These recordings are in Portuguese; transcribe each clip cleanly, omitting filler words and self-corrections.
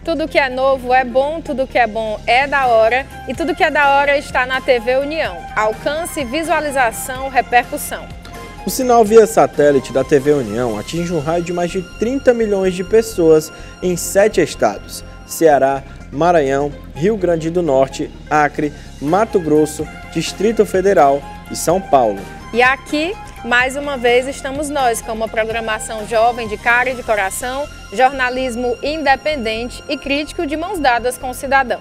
Tudo que é novo é bom, tudo que é bom é da hora e tudo que é da hora está na TV União. Alcance, visualização, repercussão. O sinal via satélite da TV União atinge um raio de mais de 30 milhões de pessoas em 7 estados: Ceará, Maranhão, Rio Grande do Norte, Acre, Mato Grosso, Distrito Federal e São Paulo. E aqui, mais uma vez, estamos nós com uma programação jovem de cara e de coração, jornalismo independente e crítico de mãos dadas com o cidadão.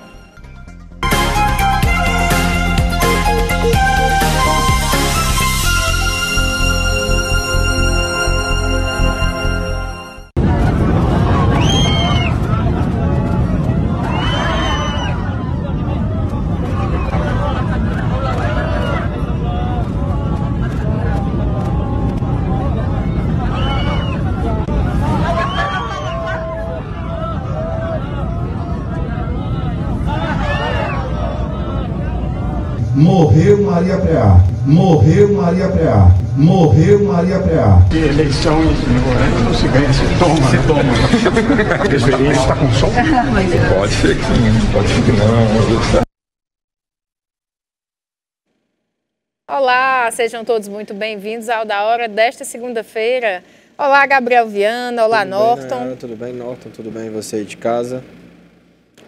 Morreu Maria Preá, morreu Maria Preá, morreu Maria Preá. Que eleição não se ganha, se toma. O presidente está com som? Pode ser que sim, pode ser que não. Olá, sejam todos muito bem-vindos ao Da Hora desta segunda-feira. Olá, Gabriel Viana, olá, Norton. Tudo bem, Norton? Tudo bem, você aí de casa?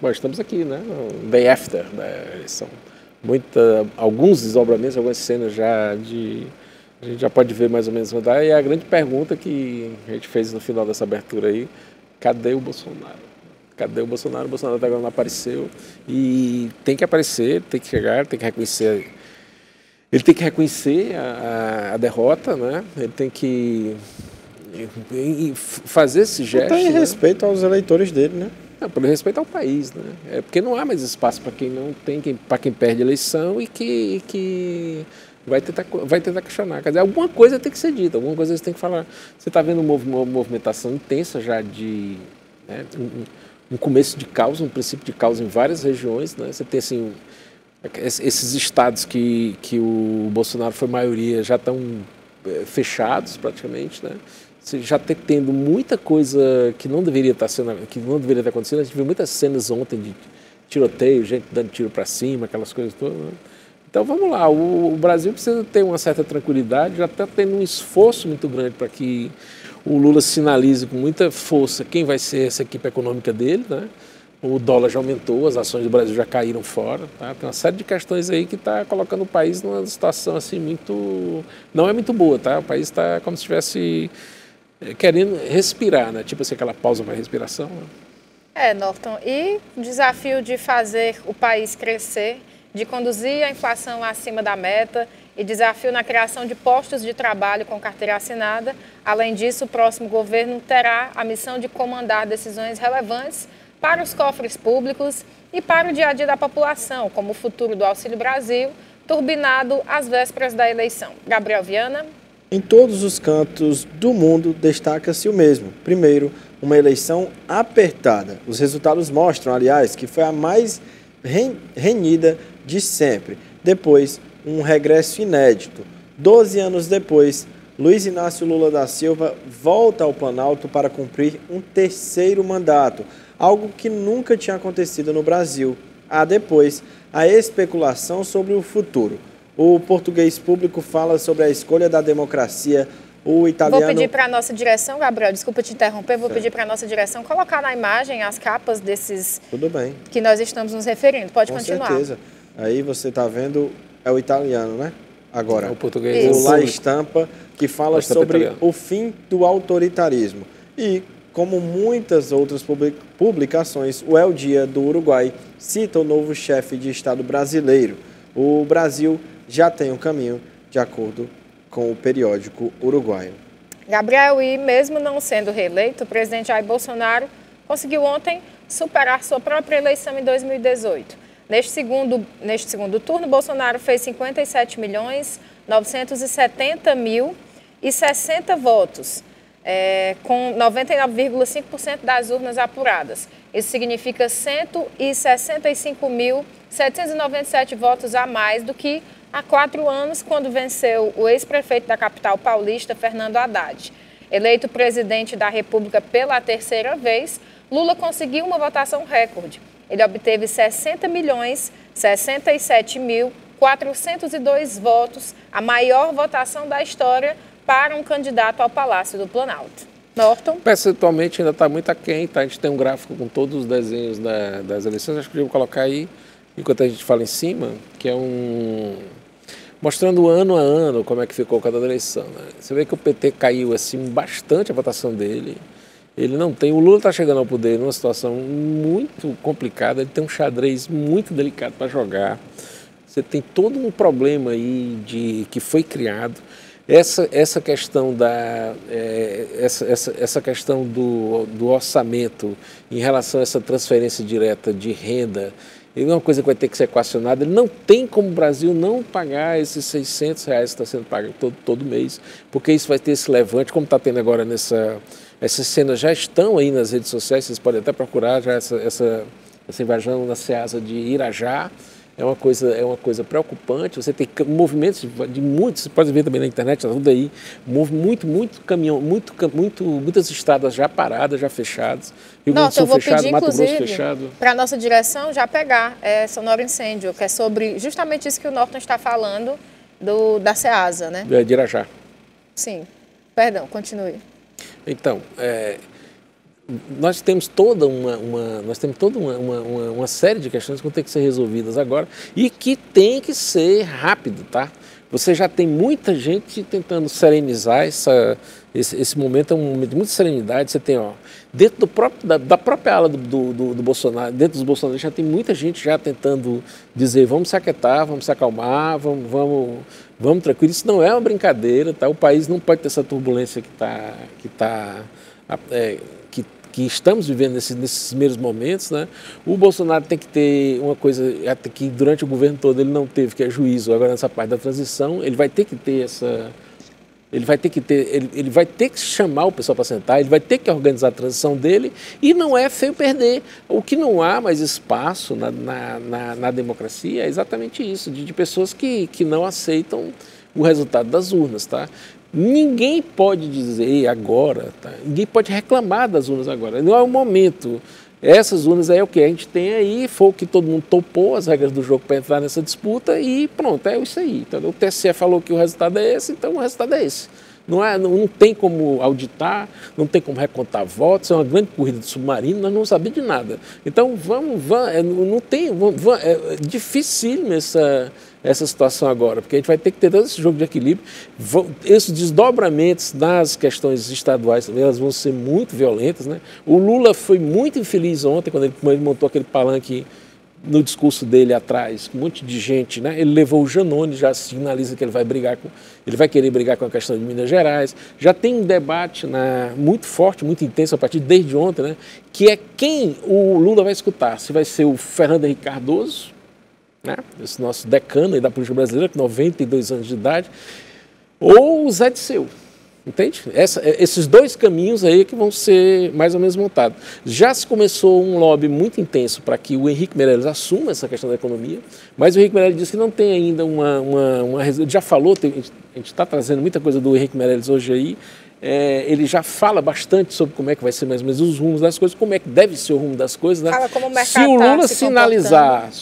Bom, estamos aqui, né? Day after da eleição. Alguns desdobramentos, algumas cenas a gente já pode ver mais ou menos rodar. E a grande pergunta que a gente fez no final dessa abertura aí: cadê o Bolsonaro? Cadê o Bolsonaro? O Bolsonaro até agora não apareceu. E tem que aparecer, tem que chegar, tem que reconhecer. Ele tem que reconhecer a derrota, né? Ele tem que fazer esse gesto. Tem respeito aos eleitores dele, né? Por respeito ao país, né? É porque não há mais espaço para quem não tem, para quem perde a eleição e que vai tentar questionar. Quer dizer, alguma coisa tem que ser dita, alguma coisa você tem que falar. Você está vendo uma movimentação intensa já de um começo de caos, um princípio de caos em várias regiões, né? Você tem assim esses estados que o Bolsonaro foi maioria já estão fechados praticamente, né? Você já está tendo muita coisa que não deveria estar acontecendo. A gente viu muitas cenas ontem de tiroteio, gente dando tiro para cima, aquelas coisas todas, né? Então vamos lá, o Brasil precisa ter uma certa tranquilidade, já está tendo um esforço muito grande para que o Lula sinalize com muita força quem vai ser essa equipe econômica dele, né? O dólar já aumentou, as ações do Brasil já caíram fora, tá? Tem uma série de questões aí que está colocando o país numa situação assim não é muito boa, tá? O país está como se estivesse querendo respirar, né? Tipo assim, aquela pausa para respiração. Né? Norton, e o desafio de fazer o país crescer, de conduzir a inflação acima da meta e desafio na criação de postos de trabalho com carteira assinada. Além disso, o próximo governo terá a missão de comandar decisões relevantes para os cofres públicos e para o dia a dia da população, como o futuro do Auxílio Brasil, turbinado às vésperas da eleição. Gabriel Viana. Em todos os cantos do mundo destaca-se o mesmo. Primeiro, uma eleição apertada. Os resultados mostram, aliás, que foi a mais renhida de sempre. Depois, um regresso inédito. 12 anos depois, Luiz Inácio Lula da Silva volta ao Planalto para cumprir um terceiro mandato, algo que nunca tinha acontecido no Brasil. Depois, a especulação sobre o futuro. O Português Público fala sobre a escolha da democracia, o italiano... Vou pedir para a nossa direção, Gabriel, desculpa te interromper, pedir para a nossa direção colocar na imagem as capas desses... Tudo bem. Que nós estamos nos referindo. Pode continuar. Com certeza. Aí você está vendo, é o italiano, né? Agora, o português. O La Estampa, que fala sobre o fim do autoritarismo. E, como muitas outras publicações, o El Dia do Uruguai cita o novo chefe de Estado brasileiro. O Brasil já tem um caminho, de acordo com o periódico uruguaio. Gabriel, e mesmo não sendo reeleito, o presidente Jair Bolsonaro conseguiu ontem superar sua própria eleição em 2018. Neste segundo turno, Bolsonaro fez 57.970.060 votos, com 99,5% das urnas apuradas. Isso significa 165.797 votos a mais do que há 4 anos, quando venceu o ex-prefeito da capital paulista, Fernando Haddad. Eleito presidente da República pela terceira vez, Lula conseguiu uma votação recorde. Ele obteve 60.067.402 votos, a maior votação da história para um candidato ao Palácio do Planalto. Norton? Percentualmente ainda está muito aquém, tá? A gente tem um gráfico com todos os desenhos das eleições, acho que podemos colocar aí, enquanto a gente fala em cima, que é mostrando ano a ano como é que ficou cada eleição, né? Você vê que o PT caiu assim bastante a votação dele. Ele não tem, o Lula está chegando ao poder numa situação muito complicada, ele tem um xadrez muito delicado para jogar. Você tem todo um problema aí que foi criado. Essa questão essa questão do orçamento em relação a essa transferência direta de renda, é uma coisa que vai ter que ser equacionada. Ele não tem como o Brasil não pagar esses R$600 que está sendo pago todo mês, porque isso vai ter esse levante, como está tendo agora essas cenas já estão aí nas redes sociais, vocês podem até procurar já essa invasão na Ceasa de Irajá. É uma coisa preocupante. Você tem movimentos de muitos, você pode ver também na internet, tudo aí, muito caminhão, muitas estradas já paradas, já fechadas. Rio Grande do Sul fechado, Mato Grosso fechado. Para a nossa direção já pegar Sonora Incêndio, que é sobre justamente isso que o Norton está falando da Ceasa, né? De Irajá. Sim. Perdão, continue. Então, nós temos toda uma série de questões que vão ter que ser resolvidas agora e que tem que ser rápido, tá? Você já tem muita gente tentando serenizar esse momento, é um momento de muita serenidade. Você tem, dentro da própria ala do Bolsonaro, dentro dos bolsonaristas, já tem muita gente já tentando dizer, vamos se aquietar, vamos se acalmar, vamos tranquilo. Isso não é uma brincadeira, tá? O país não pode ter essa turbulência que estamos vivendo nesses primeiros momentos, né? O Bolsonaro tem que ter uma coisa até que durante o governo todo ele não teve, que é juízo. Agora nessa parte da transição ele vai ter que ter ele vai ter que chamar o pessoal para sentar, ele vai ter que organizar a transição dele e não é feio perder. O que não há mais espaço na democracia é exatamente isso, de pessoas que não aceitam o resultado das urnas, tá? Ninguém pode dizer agora, tá? Ninguém pode reclamar das urnas agora, não é o momento. Essas urnas aí é o que a gente tem aí, foi o que todo mundo topou, as regras do jogo para entrar nessa disputa e pronto, é isso aí. Então, o TSE falou que o resultado é esse, então o resultado é esse. Não tem como auditar, não tem como recontar votos, é uma grande corrida de submarino, nós não sabemos de nada. Então, é dificílimo essa situação agora, porque a gente vai ter que ter todo esse jogo de equilíbrio. Esses desdobramentos nas questões estaduais também, elas vão ser muito violentas, né? O Lula foi muito infeliz ontem, quando ele montou aquele palanque no discurso dele atrás, com um monte de gente, né? Ele levou o Janone, já sinaliza que ele vai querer brigar com a questão de Minas Gerais. Já tem um debate muito forte, muito intenso a partir desde ontem, né? Que é quem o Lula vai escutar. Se vai ser o Fernando Henrique Cardoso, né? Esse nosso decano aí da política brasileira, com 92 anos de idade, ou o Zé Disseu. Entende? Esses dois caminhos aí que vão ser mais ou menos montados. Já se começou um lobby muito intenso para que o Henrique Meirelles assuma essa questão da economia, mas o Henrique Meirelles disse que não tem ainda já falou, a gente está trazendo muita coisa do Henrique Meirelles hoje aí, ele já fala bastante sobre como é que vai ser mais ou menos os rumos das coisas, como é que deve ser o rumo das coisas, né? Fala como o mercado se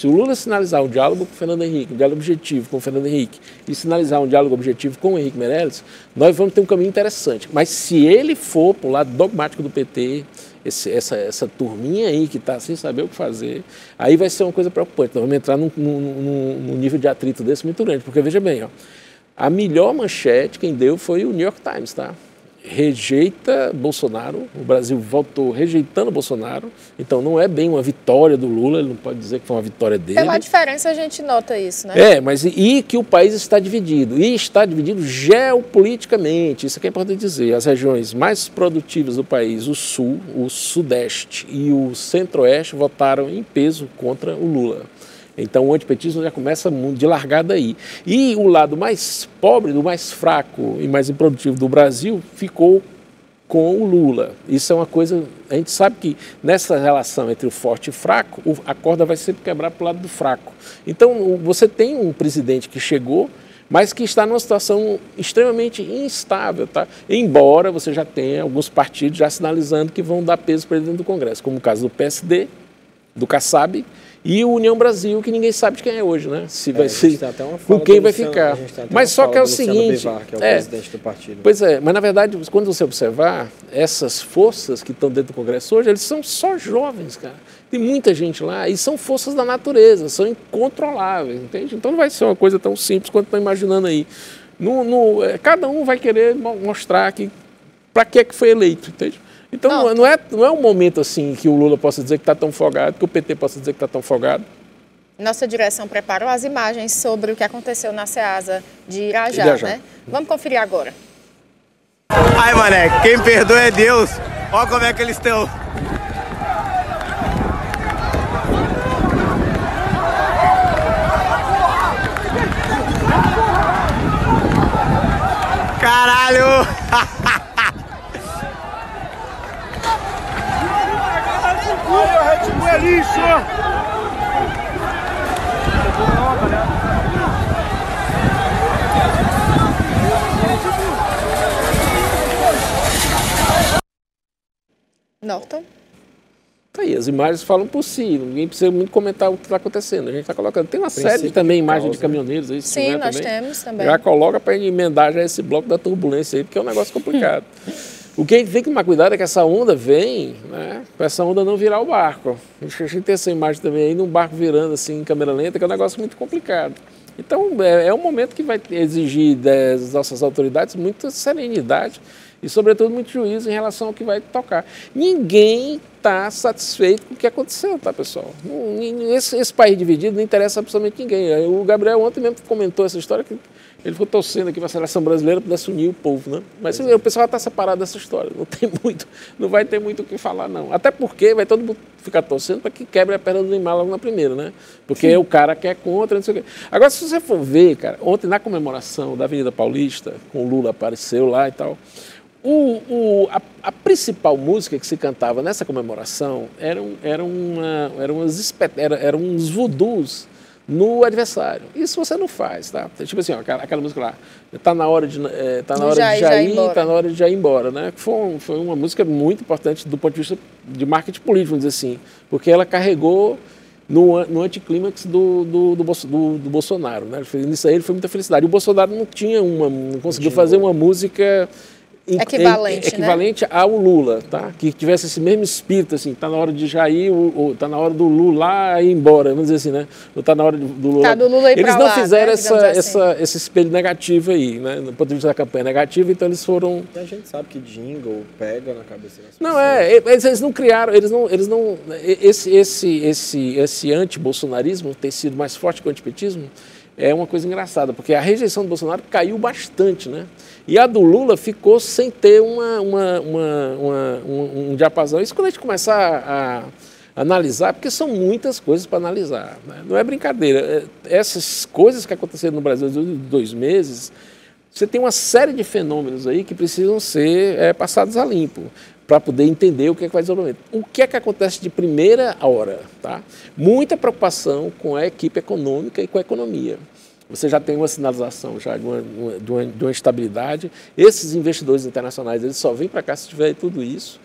o Lula sinalizar um diálogo com o Fernando Henrique, um diálogo objetivo com o Fernando Henrique, e sinalizar um diálogo objetivo com o Henrique Meirelles, nós vamos ter um caminho interessante. Mas se ele for para o lado dogmático do PT, essa turminha aí que está sem saber o que fazer, aí vai ser uma coisa preocupante. Nós vamos entrar num nível de atrito desse muito grande, porque veja bem, a melhor manchete quem deu foi o New York Times, tá? Rejeita Bolsonaro, o Brasil voltou rejeitando Bolsonaro, então não é bem uma vitória do Lula, ele não pode dizer que foi uma vitória dele. Pela diferença a gente nota isso, né? Mas e que o país está dividido, e está dividido geopoliticamente, isso é que é importante dizer, as regiões mais produtivas do país, o Sul, o Sudeste e o Centro-Oeste votaram em peso contra o Lula. Então o antipetismo já começa de largada aí. E o lado mais pobre, do mais fraco e mais improdutivo do Brasil ficou com o Lula. Isso é uma coisa, a gente sabe que nessa relação entre o forte e o fraco, a corda vai sempre quebrar para o lado do fraco. Então você tem um presidente que chegou mas que está numa situação extremamente instável, tá? Embora você já tenha alguns partidos já sinalizando que vão dar peso para ele dentro do Congresso, como o caso do PSD, do Kassab, e o União Brasil, que ninguém sabe de quem é hoje, né? Se vai ser, com quem vai ficar. Mas só que é o seguinte... Bivar, que é o presidente do partido. Pois é, mas na verdade, quando você observar, essas forças que estão dentro do Congresso hoje, eles são só jovens, cara. Tem muita gente lá e são forças da natureza, são incontroláveis, entende? Então não vai ser uma coisa tão simples quanto estão imaginando aí. Cada um vai querer mostrar para que foi eleito, entende? Então não é um momento assim que o Lula possa dizer que está tão folgado, que o PT possa dizer que está tão folgado. Nossa direção preparou as imagens sobre o que aconteceu na Ceasa de Irajá, né? Vamos conferir agora. Ai, mané, quem perdoa é Deus. Olha como é que eles estão. Caralho! É lixo! Norton? Tá aí, as imagens falam por si, ninguém precisa muito comentar o que está acontecendo. A gente está colocando. Tem uma série de também imagens de caminhoneiros aí. Sim, nós temos também. Já coloca para emendar já esse bloco da turbulência aí, porque é um negócio complicado. O que a gente tem que tomar cuidado é que essa onda vem, né, para essa onda não virar o barco. A gente tem essa imagem também aí, num barco virando assim em câmera lenta, que é um negócio muito complicado. Então, é um momento que vai exigir das nossas autoridades muita serenidade e, sobretudo, muito juízo em relação ao que vai tocar. Ninguém está satisfeito com o que aconteceu, tá, pessoal? Esse país dividido não interessa absolutamente ninguém. O Gabriel ontem mesmo comentou essa história que ele ficou torcendo aqui para a seleção brasileira pudesse unir o povo, né? Mas o pessoal está separado dessa história, não vai ter muito o que falar, não. Até porque vai todo mundo ficar torcendo para que quebre a perna do Neymar logo na primeira, né? Porque o cara quer contra, não sei o quê. Agora, se você for ver, cara, ontem na comemoração da Avenida Paulista, com o Lula apareceu lá e tal, a principal música que se cantava nessa comemoração eram uns voodoos no adversário. Isso você não faz, tá? Tipo assim, ó, aquela música lá, tá na hora de ir, tá na hora de já ir embora, né? Foi uma música muito importante do ponto de vista de marketing político, vamos dizer assim, porque ela carregou no anticlímax do Bolsonaro, né? Nisso aí ele foi muita felicidade. O Bolsonaro não conseguiu fazer uma música equivalente ao Lula, tá? Que tivesse esse mesmo espírito, assim, tá na hora de já ir, tá na hora do Lula ir embora, vamos dizer assim, né? Ou tá na hora do Lula... Tá do Lula ir eles pra não lá, fizeram né? esse espelho negativo aí, né? Do ponto de vista da campanha negativa, então eles foram... E a gente sabe que jingle pega na cabeça das pessoas. Não, eles não criaram, esse anti-bolsonarismo ter sido mais forte que o antipetismo é uma coisa engraçada, porque a rejeição do Bolsonaro caiu bastante, né? E a do Lula ficou sem ter um diapasão. Isso quando a gente começar a analisar, porque são muitas coisas para analisar, né? Não é brincadeira. Essas coisas que aconteceram no Brasil nos 2 meses, você tem uma série de fenômenos aí que precisam ser passados a limpo, para poder entender o que é que vai desenvolver. O que é que acontece de primeira hora? Tá? Muita preocupação com a equipe econômica e com a economia. Você já tem uma sinalização já de uma estabilidade. Esses investidores internacionais, eles só vêm para cá se tiver tudo isso,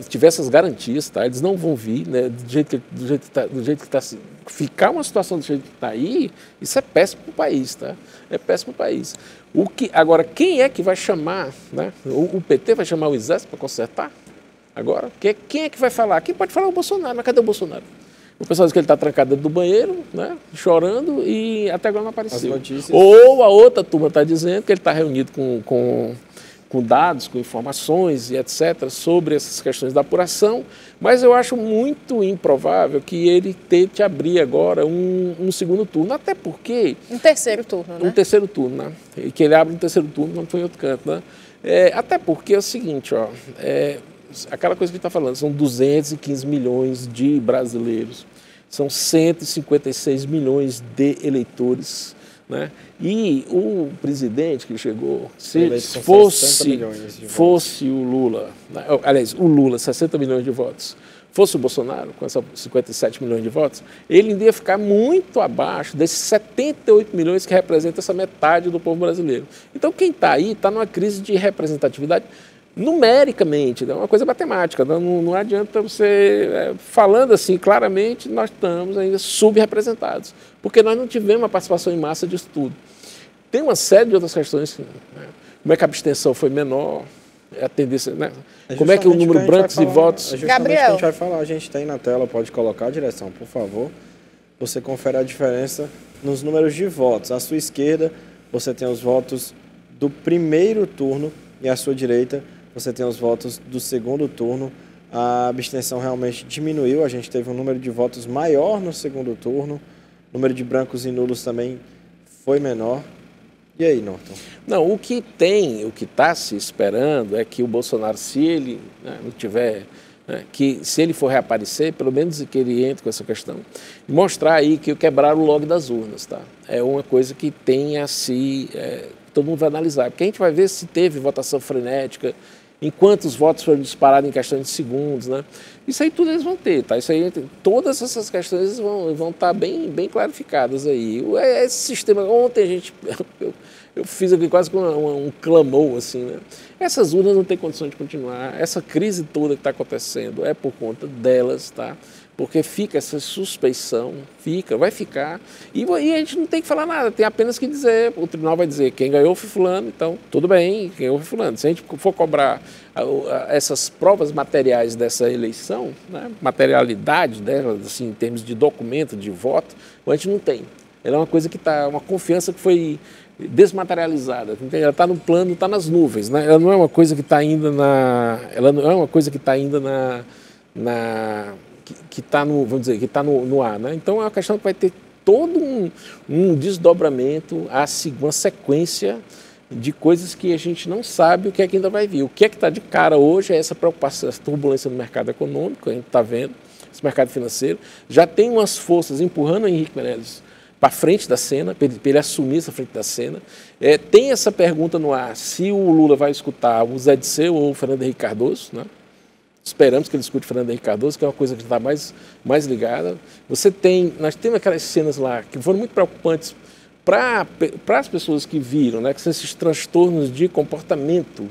tiver essas garantias, tá? Eles não vão vir, né? Do jeito que está, ficar uma situação do jeito que está aí, isso é péssimo para o país, tá? É péssimo para o país. Agora, quem é que vai chamar, né? O PT vai chamar o Exército para consertar? Agora, quem é que vai falar? Quem pode falar é o Bolsonaro, mas cadê o Bolsonaro? O pessoal diz que ele está trancado dentro do banheiro, né, chorando, e até agora não apareceu. Ou a outra turma está dizendo que ele está reunido com dados, com informações e etc. sobre essas questões da apuração, mas eu acho muito improvável que ele tente abrir agora um segundo turno, até porque... Um terceiro turno, né? Um terceiro turno, né? E que ele abre um terceiro turno quando foi em outro canto, né? Até porque é o seguinte, ó... aquela coisa que a gente está falando, são 215 milhões de brasileiros, são 156 milhões de eleitores, né? E o presidente que chegou, se fosse o Lula, né? Aliás, o Lula, 60 milhões de votos, fosse o Bolsonaro, com esses 57 milhões de votos, ele ainda ia ficar muito abaixo desses 78 milhões que representam essa metade do povo brasileiro. Então, quem está aí está numa crise de representatividade numericamente, é uma coisa matemática, não adianta você, falando assim claramente, nós estamos ainda subrepresentados, porque nós não tivemos uma participação em massa disso tudo. Tem uma série de outras questões, né? Como é que a abstenção foi menor, a tendência, né? Como é que o número de brancos e votos... Gabriel, a gente vai falar, a gente tem na tela, pode colocar a direção, por favor. Você confere a diferença nos números de votos. À sua esquerda, você tem os votos do primeiro turno e à sua direita, você tem os votos do segundo turno. A abstenção realmente diminuiu, a gente teve um número de votos maior no segundo turno, o número de brancos e nulos também foi menor. E aí, Norton? Não, o que está se esperando é que o Bolsonaro, se ele não tiver, que se ele for reaparecer, pelo menos que ele entre com essa questão, e mostrar aí que quebraram o log das urnas, tá? É uma coisa que tem a se... todo mundo vai analisar, porque a gente vai ver se teve votação frenética, em quantos votos foram disparados em questão de segundos, né? Isso aí tudo eles vão ter, tá? Isso aí, todas essas questões vão estar bem clarificadas aí. Esse sistema, ontem a gente, eu fiz aqui quase com um clamor, assim, né? Essas urnas não têm condição de continuar, essa crise toda que está acontecendo é por conta delas, tá? Porque fica essa suspeição, vai ficar, e a gente não tem que falar nada, tem apenas que dizer, o tribunal vai dizer, quem ganhou foi fulano, então tudo bem, quem ganhou foi fulano. Se a gente for cobrar essas provas materiais dessa eleição, né, materialidade delas, assim, em termos de documento, de voto, a gente não tem. Ela é uma coisa que está, uma confiança que foi desmaterializada, ela está no plano, está nas nuvens, né? Ela não é uma coisa que está ainda que está no, vamos dizer, que está no ar, né? Então é uma questão que vai ter todo um desdobramento, uma sequência de coisas que a gente não sabe o que é que ainda vai vir. O que é que está de cara hoje é essa preocupação, essa turbulência no mercado econômico, a gente está vendo, esse mercado financeiro, já tem umas forças empurrando o Henrique Meirelles para frente da cena, para ele assumir essa frente da cena. Tem essa pergunta no ar, se o Lula vai escutar o Zé Disseu ou o Fernando Henrique Cardoso, né? Esperamos que ele escute Fernando Henrique Cardoso, que é uma coisa que está mais ligada. Nós temos aquelas cenas lá que foram muito preocupantes para as pessoas que viram, né, que são esses transtornos de comportamento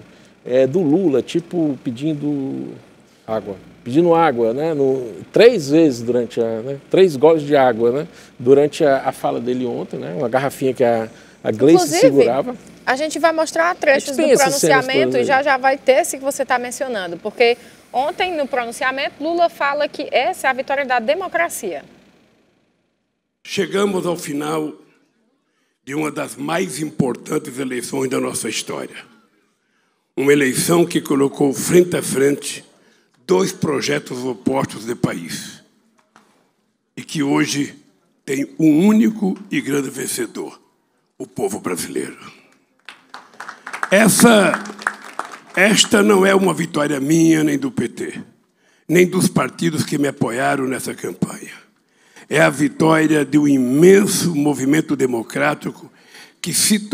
do Lula, tipo pedindo água, né, 3 vezes durante 3 goles de água, né, durante a fala dele ontem, né, uma garrafinha que a Gleice segurava. A gente vai mostrar trechos do pronunciamento e já vai ter esse que você está mencionando, porque ontem, no pronunciamento, Lula fala que essa é a vitória da democracia. Chegamos ao final de uma das mais importantes eleições da nossa história. Uma eleição que colocou frente a frente 2 projetos opostos de país. E que hoje tem um único e grande vencedor, o povo brasileiro. Esta não é uma vitória minha, nem do PT, nem dos partidos que me apoiaram nessa campanha. É a vitória de um imenso movimento democrático que se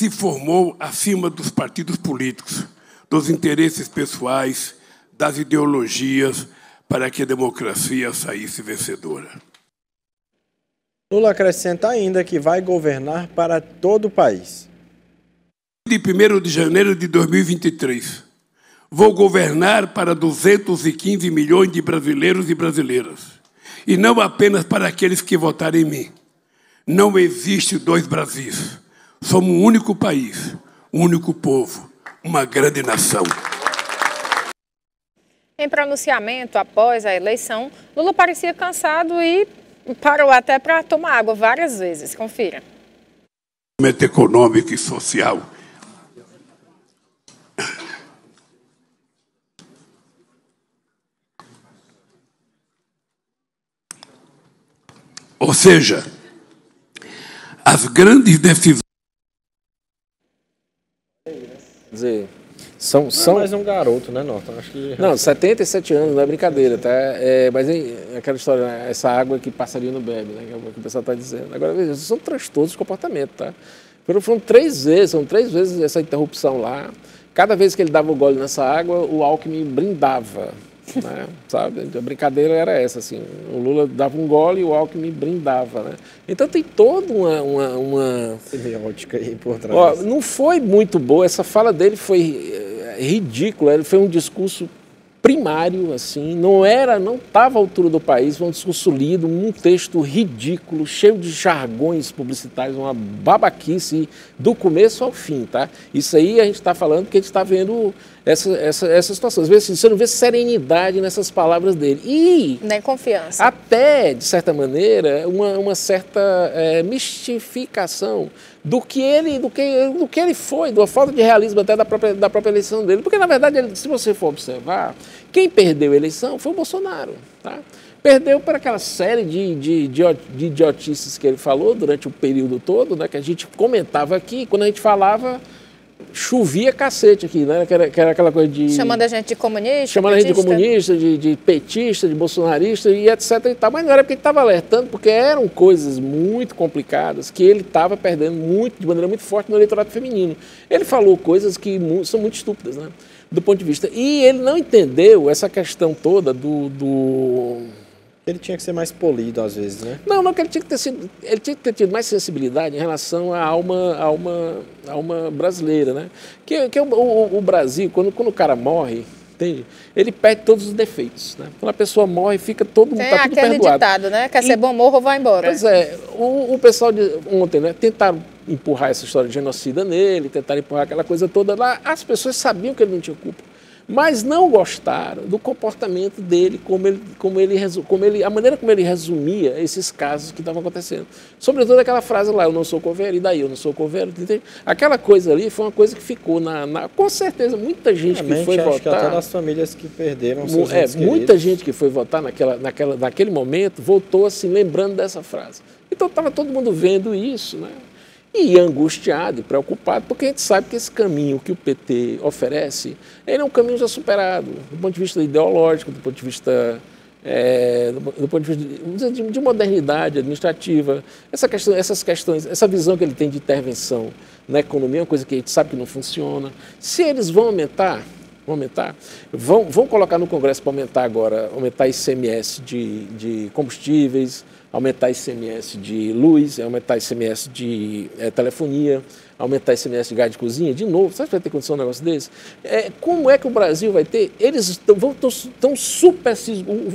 formou acima dos partidos políticos, dos interesses pessoais, das ideologias, para que a democracia saísse vencedora. Lula acrescenta ainda que vai governar para todo o país. De 1º de janeiro de 2023, vou governar para 215 milhões de brasileiros e brasileiras, e não apenas para aqueles que votaram em mim. Não existe 2 Brasis. Somos um único país, um único povo, uma grande nação. Em pronunciamento após a eleição, Lula parecia cansado e parou até para tomar água várias vezes. Confira. Econômico e social. Ou seja, as grandes decisões... Dizer, Não é mais um garoto, né, Norton? Acho que... Não, 77 anos, não é brincadeira, tá? Mas é aquela história, né? Essa água que passarinho não bebe, né? Que é o que o pessoal está dizendo. Agora, veja, são transtornos de comportamento, tá? Foram 3 vezes essa interrupção lá. Cada vez que ele dava o gole nessa água, o Alckmin brindava, né? Sabe? A brincadeira era essa, assim, o Lula dava um gole e o Alckmin brindava, né? Então tem toda uma... semiótica aí por trás. Ó, não foi muito boa, essa fala dele foi ridícula, ele foi um discurso primário, assim, não estava à altura do país, foi um discurso lido, um texto ridículo, cheio de jargões publicitários, uma babaquice do começo ao fim, tá? Isso aí a gente está falando porque a gente está vendo essa situação. Às vezes você não vê serenidade nessas palavras dele. E nem confiança. Até, de certa maneira, uma certa mistificação do que ele foi, da falta de realismo até da própria eleição dele. Porque, na verdade, se você for observar, quem perdeu a eleição foi o Bolsonaro, tá? Perdeu por aquela série de idiotices que ele falou durante o período todo, né, que a gente comentava aqui, quando a gente falava... chovia cacete aqui, né? Que era aquela coisa de... chamando a gente de comunista, chamando petista. A gente de comunista, de petista, de bolsonarista e etc. e tal. Mas não era porque ele estava alertando, porque eram coisas muito complicadas que ele estava perdendo de maneira muito forte no eleitorado feminino. Ele falou coisas que são muito estúpidas, né? Do ponto de vista... E ele não entendeu essa questão toda Ele tinha que ser mais polido, às vezes, né? Não, que ele tinha que ter tido mais sensibilidade em relação à alma brasileira, né? Que o Brasil, quando o cara morre, entende? Ele perde todos os defeitos, né? Quando a pessoa morre, fica tá tudo perdoado. Tem aquele ditado, né? Quer ser bom, morro ou vai embora. Pois é, o pessoal ontem, né, tentaram empurrar essa história de genocida nele, tentaram empurrar aquela coisa toda lá. As pessoas sabiam que ele não tinha culpa, mas não gostaram do comportamento dele, a maneira como ele resumia esses casos que estavam acontecendo. Sobretudo aquela frase lá, eu não sou coveiro, e daí eu não sou coveiro, entende? Aquela coisa ali foi uma coisa que ficou com certeza, muita gente que foi votar... Acho que até das famílias que perderam seus entes muita gente que foi votar naquele momento voltou assim, lembrando dessa frase. Então estava todo mundo vendo isso, né? E angustiado e preocupado, porque a gente sabe que esse caminho que o PT oferece, ele é um caminho já superado, do ponto de vista ideológico, do ponto de vista de modernidade administrativa, essas questões, essa visão que ele tem de intervenção na economia é uma coisa que a gente sabe que não funciona. Se eles vão aumentar, vão colocar no Congresso para aumentar ICMS de combustíveis, aumentar ICMS de luz, aumentar ICMS de telefonia, aumentar ICMS de gás de cozinha, de novo. Sabe que vai ter condição de um negócio desse? Como é que o Brasil vai ter? Eles estão super...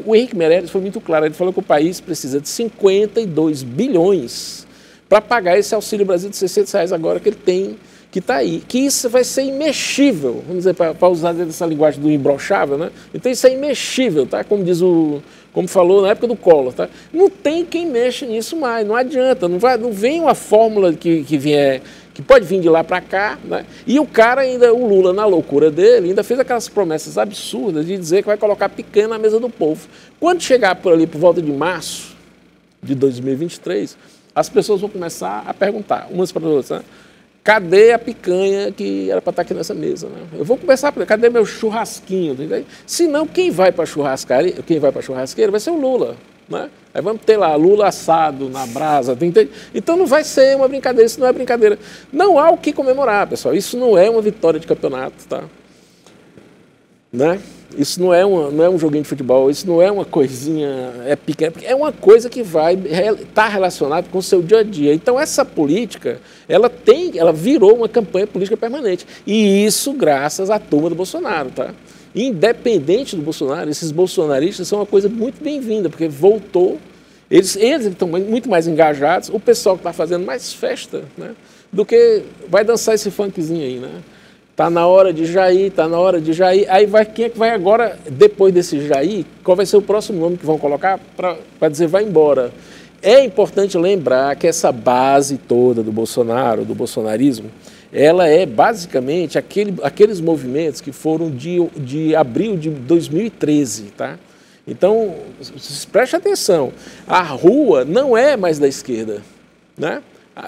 O Henrique Meirelles foi muito claro, ele falou que o país precisa de 52 bilhões para pagar esse Auxílio Brasil de R$600 agora que ele tem, que está aí. Que isso vai ser imexível, vamos dizer, para usar essa linguagem do imbrochável, né? Então isso é imexível, tá? Como falou na época do Collor, tá? Não tem quem mexa nisso mais, não adianta, não vem uma fórmula que pode vir de lá para cá, né? E o cara ainda, o Lula, na loucura dele, ainda fez aquelas promessas absurdas de dizer que vai colocar picanha na mesa do povo. Quando chegar por ali, por volta de março de 2023, as pessoas vão começar a perguntar, umas para as outras, né? Cadê a picanha que era para estar aqui nessa mesa, né? Eu vou começar, cadê meu churrasquinho? Senão, quem vai para a churrasqueira vai ser o Lula, né? Aí vamos ter lá Lula assado na brasa. Então não vai ser uma brincadeira, isso não é brincadeira. Não há o que comemorar, pessoal. Isso não é uma vitória de campeonato, tá? Né? Isso não é um joguinho de futebol, isso não é uma coisinha pequena, é uma coisa que vai estar relacionada com o seu dia a dia. Então essa política, ela virou uma campanha política permanente. E isso graças à turma do Bolsonaro, tá? Independente do Bolsonaro, esses bolsonaristas são uma coisa muito bem-vinda, porque voltou, eles estão muito mais engajados, o pessoal que está fazendo mais festa, né, do que vai dançar esse funkzinho aí, né? Está na hora de Jair, aí quem é que vai agora, depois desse Jair, qual vai ser o próximo nome que vão colocar para dizer vai embora? É importante lembrar que essa base toda do Bolsonaro, do bolsonarismo, ela é basicamente aqueles movimentos que foram de abril de 2013, tá? Então, preste atenção, a rua não é mais da esquerda, né?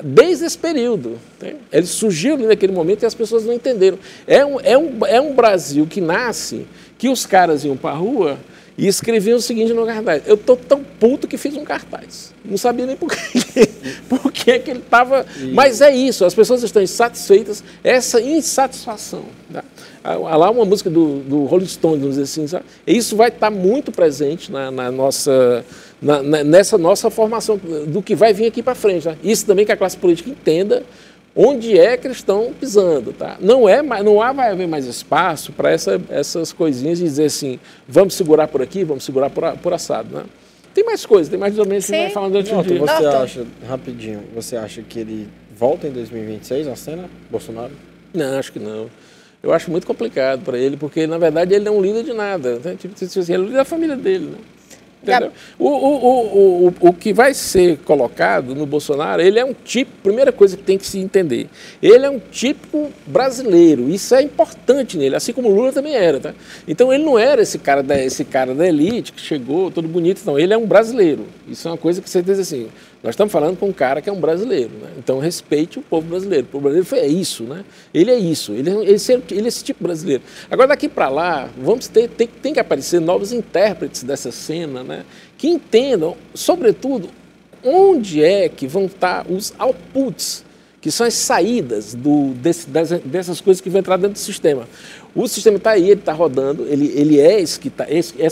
Desde esse período, né? Ele surgiu ali naquele momento e as pessoas não entenderam. É um Brasil que nasce, que os caras iam para a rua e escreviam o seguinte no cartaz: eu estou tão puto que fiz um cartaz. Não sabia nem por que ele estava... Mas é isso, as pessoas estão insatisfeitas, essa insatisfação, tá? Há lá uma música do Rolling Stones, vamos dizer assim, sabe? E isso vai estar muito presente nessa nossa formação do que vai vir aqui para frente. Tá? Isso também que a classe política entenda onde é que eles estão pisando. Tá? Não vai haver mais espaço para essas coisinhas de dizer assim, vamos segurar por aqui, vamos segurar por assado. Né? Tem mais coisas, tem mais ou menos que a gente vai falando durante o dia. Você acha, rapidinho, você acha que ele volta em 2026 na cena, Bolsonaro? Não, acho que não. Eu acho muito complicado para ele, porque, na verdade, ele não é um líder de nada. Né? Tipo, ele é o líder da família dele. Né? Entendeu? O que vai ser colocado no Bolsonaro, ele é um tipo, primeira coisa que tem que se entender, ele é um típico brasileiro, isso é importante nele, assim como o Lula também era, tá? Então ele não era esse cara da elite que chegou todo bonito, não, ele é um brasileiro, isso é uma coisa que você diz assim, nós estamos falando com um cara que é um brasileiro, né? Então respeite o povo brasileiro, o povo brasileiro é isso, né? Ele é isso, ele é esse tipo brasileiro. Agora daqui para lá, tem que aparecer novos intérpretes dessa cena, né? Que entendam, sobretudo, onde é que vão estar os outputs, que são as saídas dessas coisas que vão entrar dentro do sistema. O sistema está aí, ele está rodando, ele é essa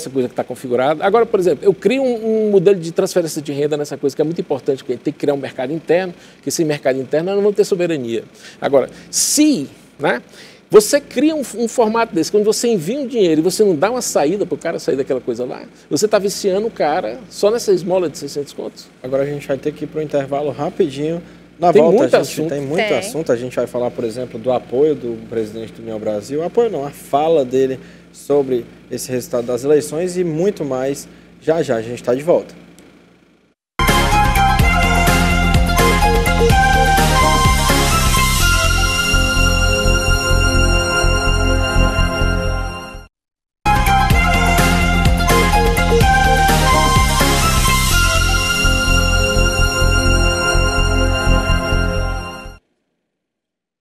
coisa que está configurada. Agora, por exemplo, eu crio um modelo de transferência de renda nessa coisa que é muito importante, porque a gente tem que criar um mercado interno, porque sem mercado interno nós não vamos ter soberania. Agora, se você cria um formato desse, quando você envia um dinheiro e você não dá uma saída para o cara sair daquela coisa lá, você está viciando o cara só nessa esmola de 600 contos. Agora a gente vai ter que ir para o intervalo rapidinho. Na tem volta, muito a gente assunto. tem muito assunto. A gente vai falar, por exemplo, do apoio do presidente do União Brasil. Apoio não, a fala dele sobre esse resultado das eleições e muito mais. Já já a gente está de volta.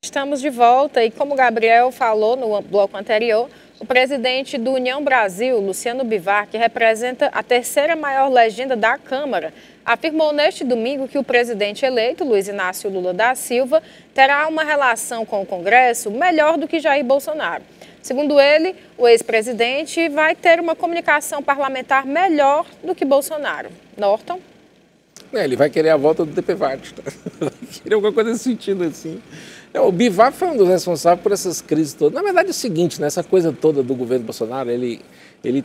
Estamos de volta e, como o Gabriel falou no bloco anterior, o presidente do União Brasil, Luciano Bivar, que representa a terceira maior legenda da Câmara, afirmou neste domingo que o presidente eleito, Luiz Inácio Lula da Silva, terá uma relação com o Congresso melhor do que Jair Bolsonaro. Segundo ele, o ex-presidente vai ter uma comunicação parlamentar melhor do que Bolsonaro. Norton? Ele vai querer a volta do DPVAT, tá? Vai querer alguma coisa nesse sentido assim. O Bivar foi um dos responsáveis por essas crises todas. Na verdade é o seguinte, né, essa coisa toda do governo Bolsonaro, ele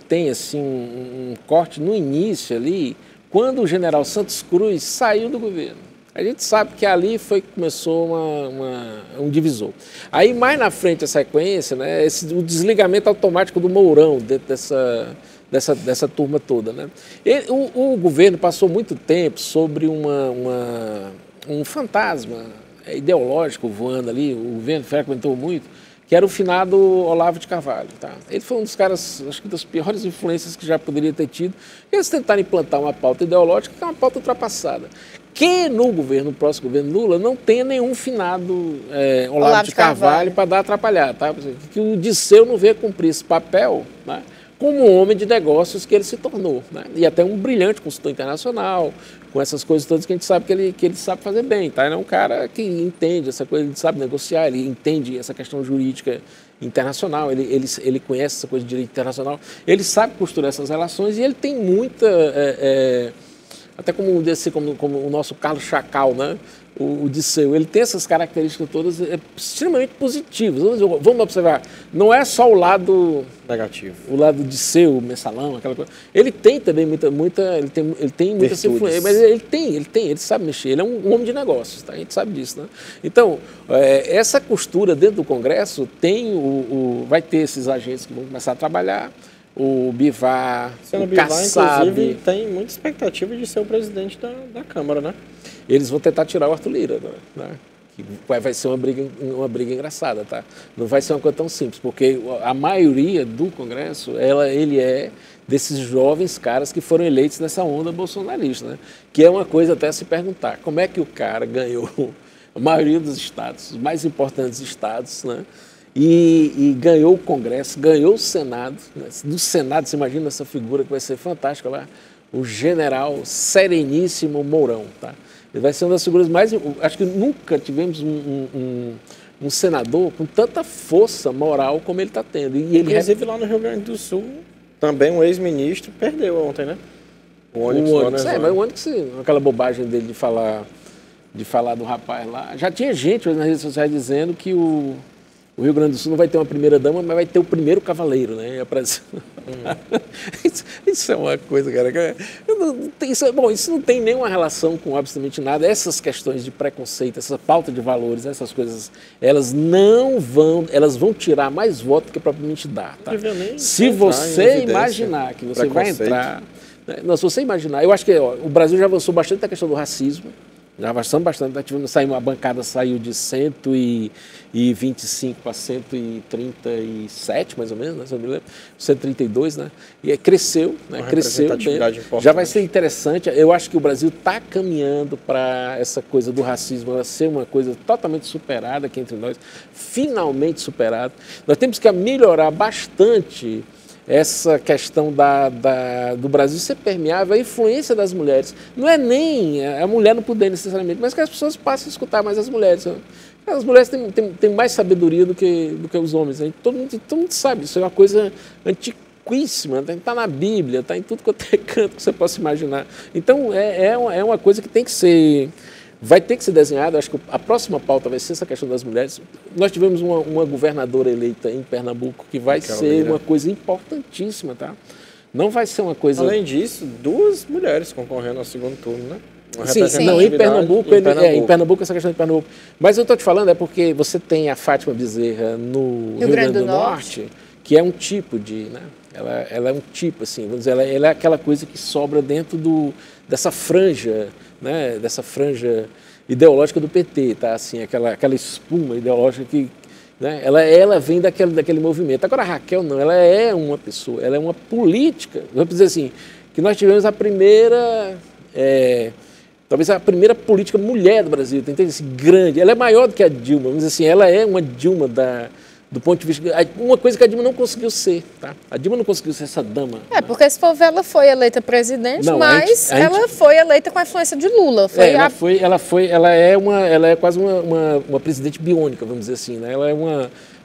tem assim um corte no início ali, quando o general Santos Cruz saiu do governo. A gente sabe que ali começou um divisor. Aí mais na frente a sequência, né, o desligamento automático do Mourão dentro dessa turma toda. Né? O governo passou muito tempo sobre um fantasma ideológico voando ali, o governo frequentou muito, que era o finado Olavo de Carvalho. Tá? Ele foi um dos caras, acho que das piores influências que já poderia ter tido. Eles tentaram implantar uma pauta ideológica que é uma pauta ultrapassada. Que no próximo governo Lula, não tenha nenhum finado Olavo de Carvalho para dar atrapalhar. Tá? Que o Disseu não veio cumprir esse papel, né? Como um homem de negócios que ele se tornou. Né? E até um brilhante consultor internacional, com essas coisas todas que a gente sabe que ele sabe fazer bem. Tá? Ele é um cara que entende essa coisa, ele sabe negociar, ele entende essa questão jurídica internacional, ele conhece essa coisa de direito internacional, ele sabe costurar essas relações e ele tem muita... até como o nosso Carlos Chacal, né? O Disseu, ele tem essas características todas extremamente positivas. Vamos observar, não é só o lado negativo, o lado Disseu, o mensalão, aquela coisa. Ele tem também muita influência, mas ele sabe mexer, ele é um homem de negócios, tá? A gente sabe disso, né? Então, essa costura dentro do Congresso vai ter esses agentes que vão começar a trabalhar. O Bivar, o Kassab, inclusive, tem muita expectativa de ser o presidente da Câmara, né? Eles vão tentar tirar o Arthur Lira, né? Que vai ser uma briga engraçada, tá? Não vai ser uma coisa tão simples, porque a maioria do Congresso, ele é desses jovens caras que foram eleitos nessa onda bolsonarista, né? Que é uma coisa até a se perguntar, como é que o cara ganhou a maioria dos estados, os mais importantes estados, né? E ganhou o Congresso, ganhou o Senado. Né? No Senado, você imagina essa figura que vai ser fantástica lá, o general Sereníssimo Mourão. Tá? Ele vai ser uma das figuras mais... Acho que nunca tivemos um senador com tanta força moral como ele está tendo. E ele inclusive lá no Rio Grande do Sul, também um ex-ministro perdeu ontem, né? O Onyx, mas o Onyx, aquela bobagem dele de falar do rapaz lá. Já tinha gente nas redes sociais dizendo que o Rio Grande do Sul não vai ter uma primeira-dama, mas vai ter o primeiro cavaleiro, né? Isso é uma coisa, cara. Isso não tem nenhuma relação com absolutamente nada. Essas questões de preconceito, essa falta de valores, essas coisas, elas vão tirar mais voto do que propriamente dar. Tá? Se você imaginar que você vai entrar... Não, se você imaginar, eu acho que o Brasil já avançou bastante na questão do racismo, já avançamos bastante, a bancada saiu de 125 para 137, mais ou menos, né, se eu me lembro, 132, né, e cresceu, né, cresceu bem, já vai ser interessante. Eu acho que o Brasil está caminhando para essa coisa do racismo, ela ser uma coisa totalmente superada aqui entre nós, finalmente superada. Nós temos que melhorar bastante essa questão do Brasil ser permeável, a influência das mulheres. Não é nem a mulher não poder necessariamente, mas que as pessoas passem a escutar mais as mulheres. As mulheres têm mais sabedoria do que os homens. Né? Todo mundo sabe, isso é uma coisa antiquíssima, está na Bíblia, está em tudo quanto é canto que você possa imaginar. Então, é uma coisa que tem que ser... Vai ter que ser desenhado, acho que a próxima pauta vai ser essa questão das mulheres. Nós tivemos uma governadora eleita em Pernambuco que vai ser uma coisa importantíssima, tá? Não vai ser uma coisa... Além disso, 2 mulheres concorrendo ao segundo turno, né? Sim. Não, em Pernambuco, em Pernambuco, essa questão de Pernambuco. Mas eu estou te falando, é porque você tem a Fátima Bezerra no Rio Grande do Norte, que é um tipo de... Né? Ela é um tipo, assim, vamos dizer, ela é aquela coisa que sobra dentro dessa franja, né, dessa franja ideológica do PT, tá? Assim, aquela espuma ideológica que, né, ela vem daquele movimento. Agora a Raquel não, ela é uma pessoa, ela é uma política, vamos dizer assim, que nós tivemos a primeira, talvez a primeira política mulher do Brasil, entende? Assim, grande, ela é maior do que a Dilma, vamos dizer assim, ela é uma Dilma do ponto de vista... Uma coisa que a Dilma não conseguiu ser, tá? A Dilma não conseguiu ser essa dama. Né? Porque se for ver, ela foi eleita presidente, não, mas ela foi eleita com a influência de Lula. Ela é quase uma presidente biônica, vamos dizer assim, né?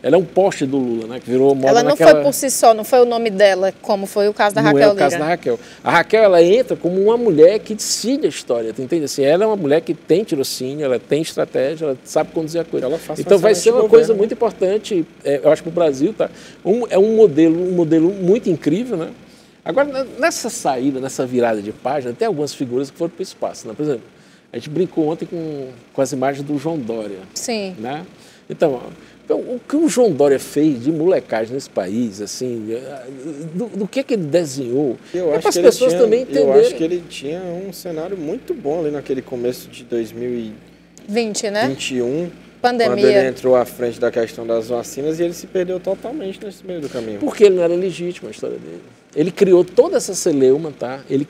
Ela é um poste do Lula, né? Que virou moda. Ela não foi por si só, não foi o nome dela, como foi o caso da Raquel Lira. Não é o caso da Raquel. A Raquel, ela entra como uma mulher que decide a história, tu entende? Assim, ela é uma mulher que tem tirocínio, ela tem estratégia, ela sabe conduzir a coisa. Então vai ser uma coisa muito importante, eu acho, para o Brasil, tá? É um modelo muito incrível, né? Agora, nessa saída, nessa virada de página, tem algumas figuras que foram para o espaço, né? Por exemplo, a gente brincou ontem com as imagens do João Dória. Sim. Né? Então, o que o João Dória fez de molecagem nesse país, assim, do que ele desenhou, para as pessoas também entenderem. Eu acho que ele tinha um cenário muito bom ali naquele começo de 2020, né? 2021, pandemia. Quando ele entrou à frente da questão das vacinas e ele se perdeu totalmente nesse meio do caminho. Porque ele não era legítimo a história dele. Ele criou toda essa celeuma, tá? Ele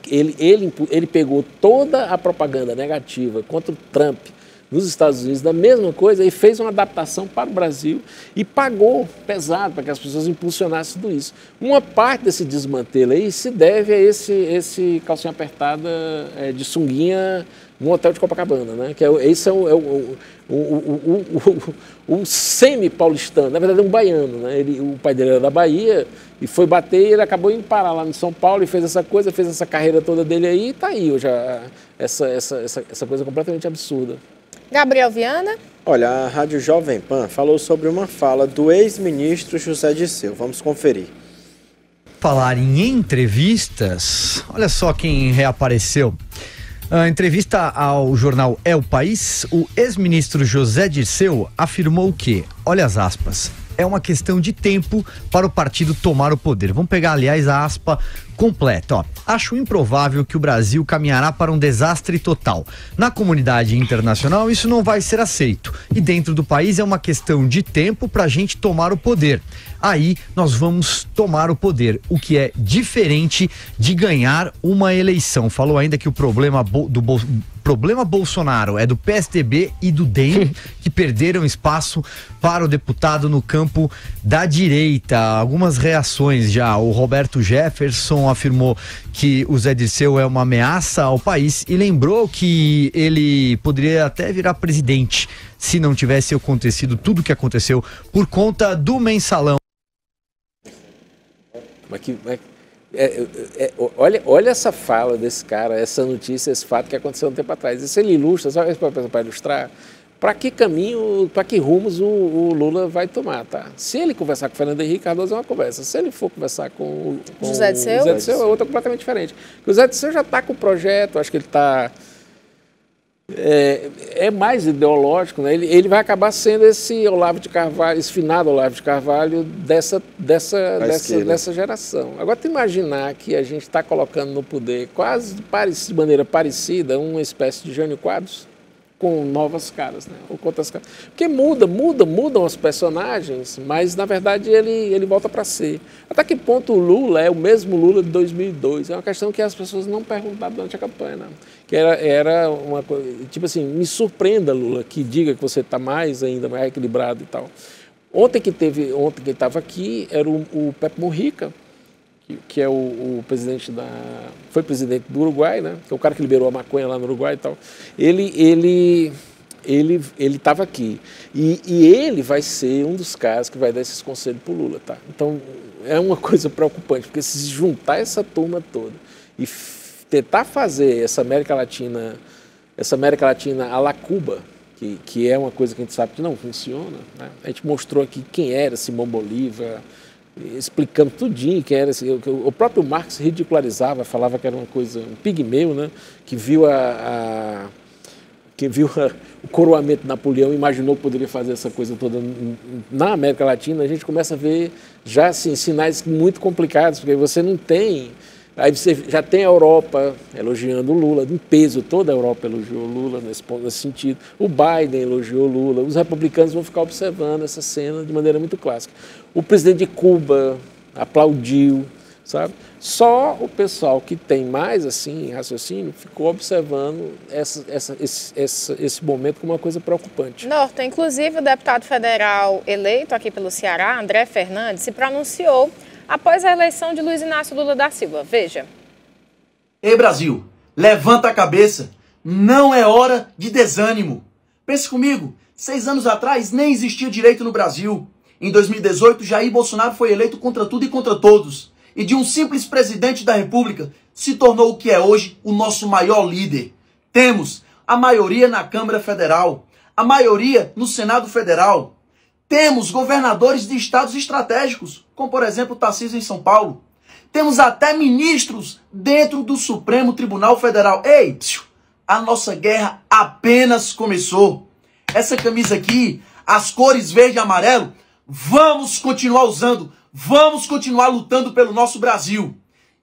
pegou toda a propaganda negativa contra o Trump nos Estados Unidos, da mesma coisa, e fez uma adaptação para o Brasil e pagou pesado para que as pessoas impulsionassem tudo isso. Uma parte desse desmantelo aí se deve a esse calcinha apertada de sunguinha no hotel de Copacabana, né? Que esse é o semi-paulistano, na verdade é um baiano, né? O pai dele era da Bahia e foi bater e ele acabou indo parar lá em São Paulo e fez essa coisa, fez essa carreira toda dele aí e está aí hoje essa coisa completamente absurda. Gabriel Viana. Olha, a Rádio Jovem Pan falou sobre uma fala do ex-ministro José Dirceu. Vamos conferir. Falar em entrevistas, olha só quem reapareceu. Em entrevista ao jornal É o País, o ex-ministro José Dirceu afirmou que, olha as aspas, é uma questão de tempo para o partido tomar o poder. Vamos pegar, aliás, a aspa completa. Acho improvável que o Brasil caminhará para um desastre total. Na comunidade internacional, isso não vai ser aceito. E dentro do país é uma questão de tempo para a gente tomar o poder. Aí nós vamos tomar o poder, o que é diferente de ganhar uma eleição. Falou ainda que o problema problema Bolsonaro é do PSDB e do DEM, que perderam espaço para o deputado no campo da direita. Algumas reações já. O Roberto Jefferson Mensalão afirmou que o Zé Dirceu é uma ameaça ao país e lembrou que ele poderia até virar presidente se não tivesse acontecido tudo o que aconteceu por conta do Mensalão. Olha essa fala desse cara, essa notícia, esse fato que aconteceu um tempo atrás. Isso ele ilustra, só para ilustrar, para que caminho, para que rumos o Lula vai tomar, tá? Se ele conversar com o Fernando Henrique Cardoso é uma conversa, se ele for conversar com José Dirceu? O Zé Dirceu é outra completamente diferente. O Zé Dirceu já está com o projeto, acho que ele está... É mais ideológico, né? Ele vai acabar sendo esse Olavo de Carvalho, esse finado Olavo de Carvalho dessa geração. Agora, tu imaginar que a gente está colocando no poder, quase de maneira parecida, uma espécie de Jânio Quadros, com novas caras, né? Ou com outras caras. Porque mudam os personagens, mas na verdade ele volta para ser. Até que ponto o Lula é o mesmo Lula de 2002? É uma questão que as pessoas não perguntaram durante a campanha, né? Que era uma coisa, tipo assim, me surpreenda, Lula, que diga que você está mais equilibrado e tal. Ontem que estava aqui era o Pepe Mujica, que é o presidente foi presidente do Uruguai, né? Que é o cara que liberou a maconha lá no Uruguai e tal. Ele estava aqui e ele vai ser um dos caras que vai dar esses conselhos para o Lula, tá? Então é uma coisa preocupante, porque se juntar essa turma toda e tentar fazer essa América Latina à la Cuba, que é uma coisa que a gente sabe que não funciona, né? A gente mostrou aqui quem era Simão Bolívar, explicando tudinho quem era. O próprio Marx ridicularizava, falava que era uma coisa, um pigmeu, né? Que viu o coroamento de Napoleão, imaginou que poderia fazer essa coisa toda na América Latina. A gente começa a ver já assim, sinais muito complicados, porque você não tem... Aí você já tem a Europa elogiando o Lula, em peso, toda a Europa elogiou o Lula nesse sentido. O Biden elogiou o Lula, os republicanos vão ficar observando essa cena de maneira muito clássica. O presidente de Cuba aplaudiu, sabe? Só o pessoal que tem mais assim raciocínio ficou observando esse momento como uma coisa preocupante. Norton, inclusive o deputado federal eleito aqui pelo Ceará, André Fernandes, se pronunciou após a eleição de Luiz Inácio Lula da Silva. Veja. Ei, Brasil, levanta a cabeça. Não é hora de desânimo. Pense comigo, 6 anos atrás nem existia direito no Brasil. Em 2018, Jair Bolsonaro foi eleito contra tudo e contra todos. E de um simples presidente da República, se tornou o que é hoje o nosso maior líder. Temos a maioria na Câmara Federal, a maioria no Senado Federal. Temos governadores de estados estratégicos, como por exemplo Tarcísio em São Paulo. Temos até ministros dentro do Supremo Tribunal Federal. Ei, a nossa guerra apenas começou. Essa camisa aqui, as cores verde e amarelo, vamos continuar usando, vamos continuar lutando pelo nosso Brasil.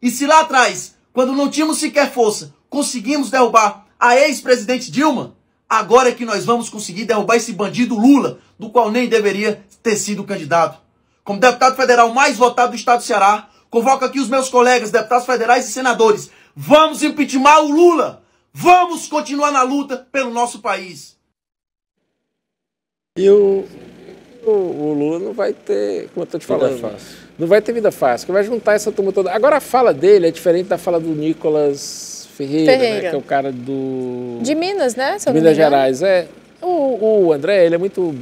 E se lá atrás, quando não tínhamos sequer força, conseguimos derrubar a ex-presidente Dilma, agora é que nós vamos conseguir derrubar esse bandido Lula, do qual nem deveria ter sido candidato. Como deputado federal mais votado do estado do Ceará, convoco aqui os meus colegas, deputados federais e senadores. Vamos impeachment o Lula! Vamos continuar na luta pelo nosso país. E o Lula não vai ter, como eu estou te falando, não vai ter vida fácil, que vai juntar essa turma toda. Agora a fala dele é diferente da fala do Nicolas Ferreira. Né, que é o cara de Minas, né? Minas Gerais. O André, ele é muito...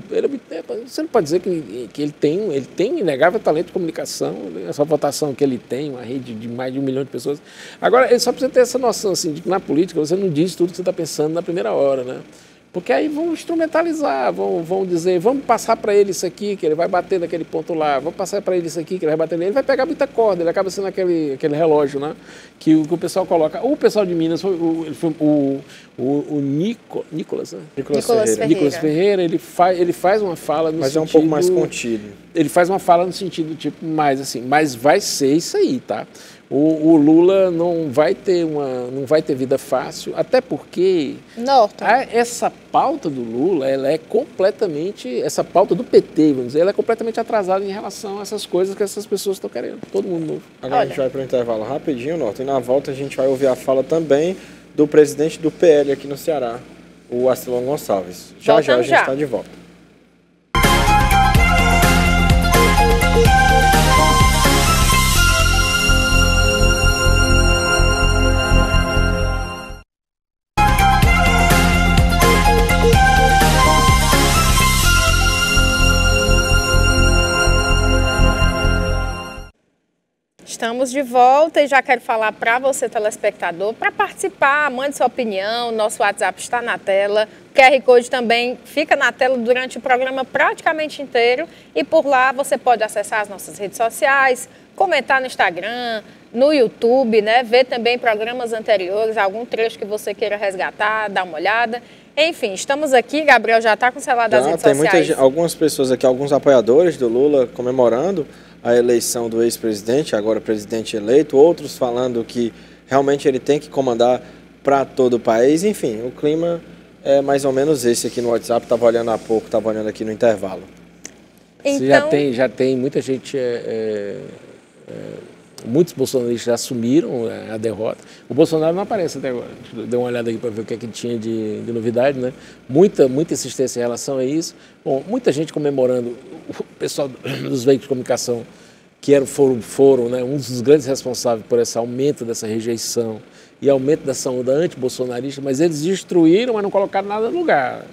você não pode dizer que ele tem inegável talento de comunicação, né? Essa votação que ele tem, uma rede de mais de 1 milhão de pessoas. Agora, ele só precisa ter essa noção, assim, de que na política você não diz tudo que você está pensando na primeira hora, né? Porque aí vão instrumentalizar, vão dizer, vamos passar para ele isso aqui, que ele vai bater naquele ponto lá, vamos passar para ele isso aqui, que ele vai bater nele, ele vai pegar muita corda, ele acaba sendo aquele relógio, né? Que o pessoal coloca. O pessoal de Minas, o Nicolas, né? Nicolas Ferreira, ele faz uma fala no mas sentido... Mas é um pouco mais contido. Ele faz uma fala no sentido, tipo, mais assim, mas vai ser isso aí, tá? O Lula não vai ter vida fácil, até porque essa pauta do Lula, ela é completamente, essa pauta do PT, vamos dizer, ela é completamente atrasada em relação a essas coisas que essas pessoas estão querendo, todo mundo novo. Agora a gente vai para o intervalo rapidinho, Norton, e na volta a gente vai ouvir a fala também do presidente do PL aqui no Ceará, o Astilon Gonçalves. Já a gente está de volta. Estamos de volta e já quero falar para você, telespectador, para participar, mande sua opinião, nosso WhatsApp está na tela, o QR Code também fica na tela durante o programa praticamente inteiro e por lá você pode acessar as nossas redes sociais, comentar no Instagram, no YouTube, né? Ver também programas anteriores, algum trecho que você queira resgatar, dar uma olhada. Enfim, estamos aqui, Gabriel já está com o celular das redes sociais. Tem algumas pessoas aqui, alguns apoiadores do Lula comemorando a eleição do ex-presidente, agora presidente eleito, outros falando que realmente ele tem que comandar para todo o país. Enfim, o clima é mais ou menos esse aqui no WhatsApp, estava olhando há pouco, estava olhando aqui no intervalo. Então... Já tem muita gente... muitos bolsonaristas já assumiram a derrota. O Bolsonaro não aparece até agora. Dê uma olhada aqui para ver o que é que tinha de novidade, né? Muita insistência em relação a isso. Bom, muita gente comemorando. O pessoal dos veículos de comunicação que foram né, um dos grandes responsáveis por esse aumento dessa rejeição e aumento dessa onda anti-bolsonarista, mas eles destruíram, mas não colocaram nada no lugar.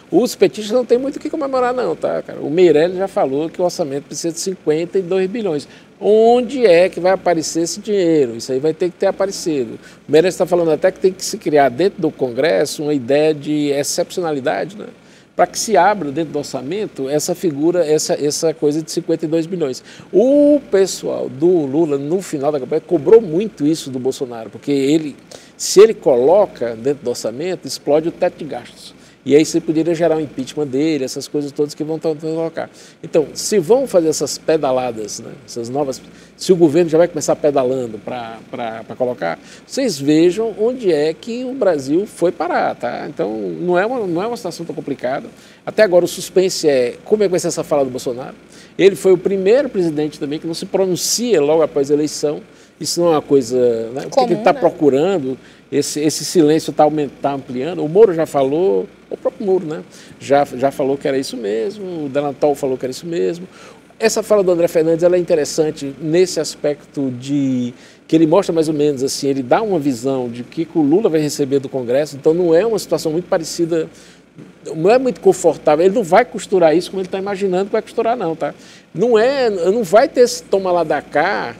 Os petistas não tem muito o que comemorar não, tá, cara? O Meirelles já falou que o orçamento precisa de 52 bilhões. Onde é que vai aparecer esse dinheiro? Isso aí vai ter que ter aparecido. O Meirelles está falando até que tem que se criar dentro do Congresso uma ideia de excepcionalidade, né? Para que se abra dentro do orçamento essa figura, essa coisa de 52 bilhões. O pessoal do Lula, no final da campanha, cobrou muito isso do Bolsonaro, porque se ele coloca dentro do orçamento, explode o teto de gastos. E aí você poderia gerar um impeachment dele, essas coisas todas que vão colocar. Então, se vão fazer essas pedaladas, né, essas novas... Se o governo já vai começar pedalando para colocar, vocês vejam onde é que o Brasil foi parar, tá? Então, não é uma situação tão complicada. Até agora o suspense é como é que vai ser essa fala do Bolsonaro. Ele foi o primeiro presidente também que não se pronuncia logo após a eleição. Isso não é uma coisa... Né? O que ele está procurando, esse silêncio está ampliando. O Moro já falou, o próprio Moro, né? Já falou que era isso mesmo, o Delantal falou que era isso mesmo. Essa fala do André Fernandes ela é interessante nesse aspecto de que ele mostra mais ou menos assim, ele dá uma visão de que o Lula vai receber do Congresso, então não é uma situação muito parecida, não é muito confortável, ele não vai costurar isso como ele está imaginando que vai costurar não, tá? Não vai ter esse toma lá da cá.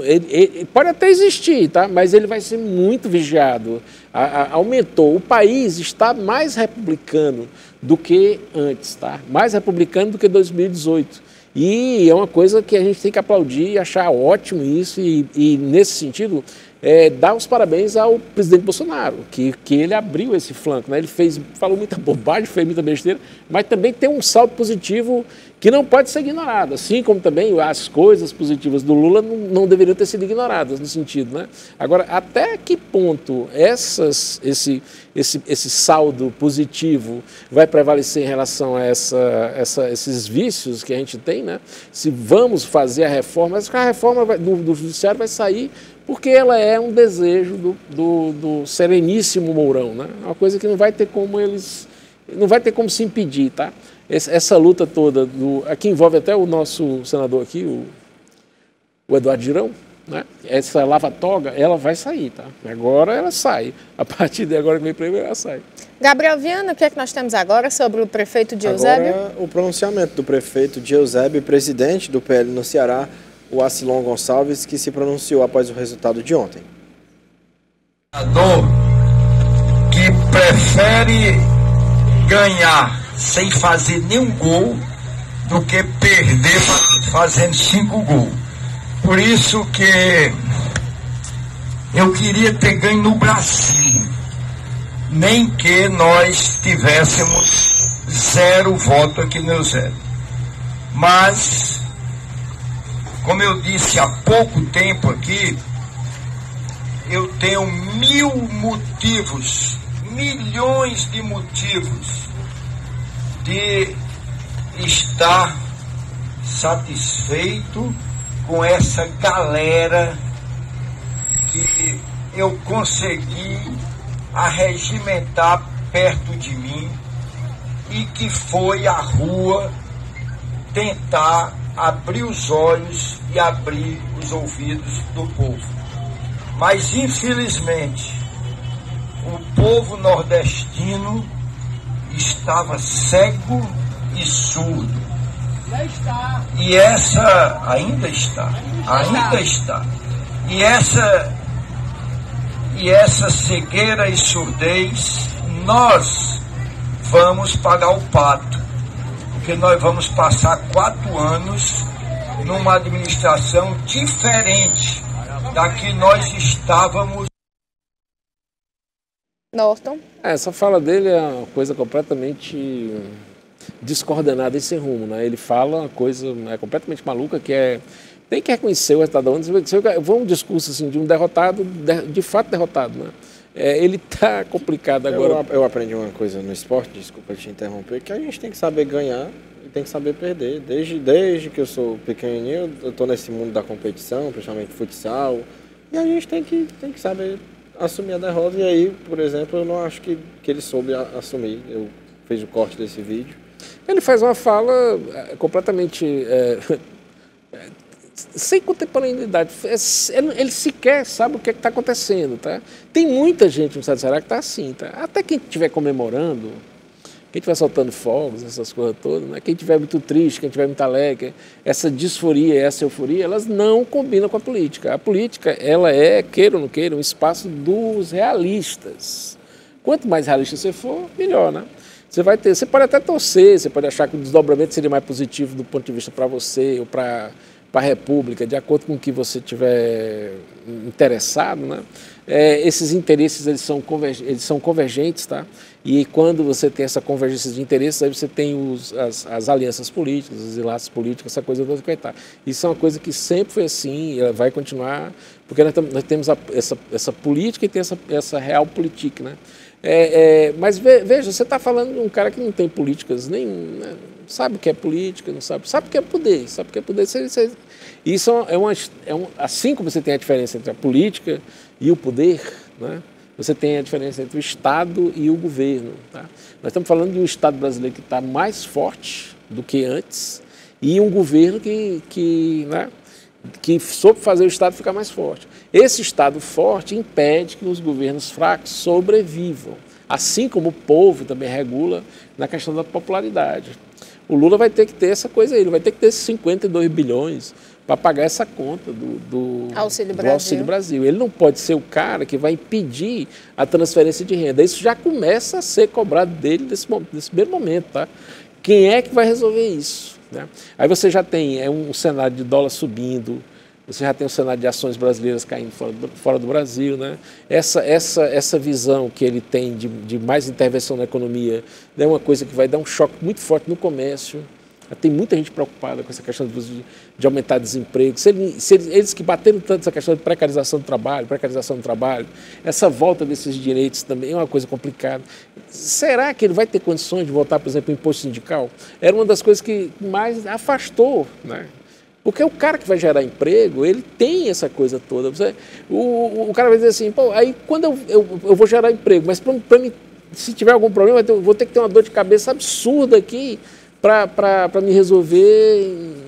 Ele pode até existir, tá? Mas ele vai ser muito vigiado. Aumentou. O país está mais republicano do que antes, tá? Mais republicano do que 2018. E é uma coisa que a gente tem que aplaudir e achar ótimo isso. E nesse sentido, dar os parabéns ao presidente Bolsonaro, que ele abriu esse flanco, né? Ele falou muita bobagem, fez muita besteira, mas também tem um saldo positivo que não pode ser ignorado, assim como também as coisas positivas do Lula não deveriam ter sido ignoradas no sentido, né? Agora, até que ponto esse saldo positivo vai prevalecer em relação a esses vícios que a gente tem, né? Se vamos fazer a reforma, mas a reforma do judiciário vai sair porque ela é um desejo do sereníssimo Mourão, né? Uma coisa que não vai ter como se impedir, tá? Essa luta toda, aqui envolve até o nosso senador aqui, o Eduardo Girão, né? Essa lava-toga, ela vai sair, tá? Agora ela sai. A partir de agora que vem para ele, ela sai. Gabriel Viana, o que é que nós temos agora sobre o prefeito de Eusébio? Agora, o pronunciamento do prefeito de Eusébio, presidente do PL no Ceará, o Acilon Gonçalves, que se pronunciou após o resultado de ontem. Que prefere ganhar sem fazer nenhum gol do que perder fazendo 5 gols. Por isso que eu queria ter ganho no Brasil, nem que nós tivéssemos 0 voto aqui no Eusébio. Mas, como eu disse há pouco tempo aqui, eu tenho 1000 motivos, milhões de motivos de estar satisfeito com essa galera que eu consegui arregimentar perto de mim e que foi à rua tentar abrir os olhos e abrir os ouvidos do povo. Mas, infelizmente, o povo nordestino estava cego e surdo. E essa ainda está. E essa cegueira e surdez, nós vamos pagar o pato, porque nós vamos passar 4 anos numa administração diferente da que nós estávamos. Norton. Essa fala dele é uma coisa completamente descoordenada e sem rumo, né? Ele fala uma coisa completamente maluca, que é... Tem que reconhecer o resultado. Foi um discurso assim, de um derrotado, de fato derrotado, né? Ele está complicado agora. Eu aprendi uma coisa no esporte, desculpa te interromper, que a gente tem que saber ganhar e tem que saber perder. Desde que eu sou pequenininho, eu estou nesse mundo da competição, principalmente futsal, e a gente tem que saber assumir a derrota. E aí, por exemplo, eu não acho que ele soube assumir. Eu fiz o corte desse vídeo. Ele faz uma fala completamente... sem contemporaneidade. Ele sequer sabe o que está acontecendo, tá? Tem muita gente no estado do Ceará que está assim, tá? Até quem estiver comemorando, quem estiver soltando fogos, essas coisas todas, né? Quem estiver muito triste, quem estiver muito alegre, essa disforia, essa euforia, elas não combinam com a política. A política, ela é, queira ou não queira, um espaço dos realistas. Quanto mais realista você for, melhor, né? Você pode até torcer, você pode achar que o desdobramento seria mais positivo do ponto de vista para você ou para a República, de acordo com o que você tiver interessado, né? Esses interesses eles são convergentes, tá? E quando você tem essa convergência de interesses, aí você tem as alianças políticas, os enlaces políticos, essa coisa toda que vai estar. Isso é uma coisa que sempre foi assim, ela vai continuar, porque nós temos essa política e tem essa realpolitik, né? Mas veja, você está falando de um cara que não tem políticas nenhum, né? Sabe o que é política, não sabe o que é poder, Isso assim como você tem a diferença entre a política e o poder, né? Você tem a diferença entre o Estado e o governo, tá? Nós estamos falando de um Estado brasileiro que está mais forte do que antes e um governo que soube fazer o Estado ficar mais forte. Esse Estado forte impede que os governos fracos sobrevivam, assim como o povo também regula na questão da popularidade. O Lula vai ter que ter essa coisa aí, ele vai ter que ter esses 52 bilhões para pagar essa conta do Auxílio Brasil. Ele não pode ser o cara que vai impedir a transferência de renda. Isso já começa a ser cobrado dele nesse primeiro momento, tá? Quem é que vai resolver isso, né? Aí você já tem um cenário de dólar subindo, você já tem um cenário de ações brasileiras caindo fora do Brasil, né? Essa visão que ele tem de mais intervenção na economia é uma coisa que vai dar um choque muito forte no comércio. Tem muita gente preocupada com essa questão de aumentar desemprego. Eles que bateram tanto essa questão de precarização do trabalho, essa volta desses direitos também é uma coisa complicada. Será que ele vai ter condições de voltar, por exemplo, ao imposto sindical? Era uma das coisas que mais afastou, né? Porque o cara que vai gerar emprego, ele tem essa coisa toda. O cara vai dizer assim, pô, aí quando eu vou gerar emprego, mas para mim, se tiver algum problema, eu vou ter que ter uma dor de cabeça absurda aqui para me resolver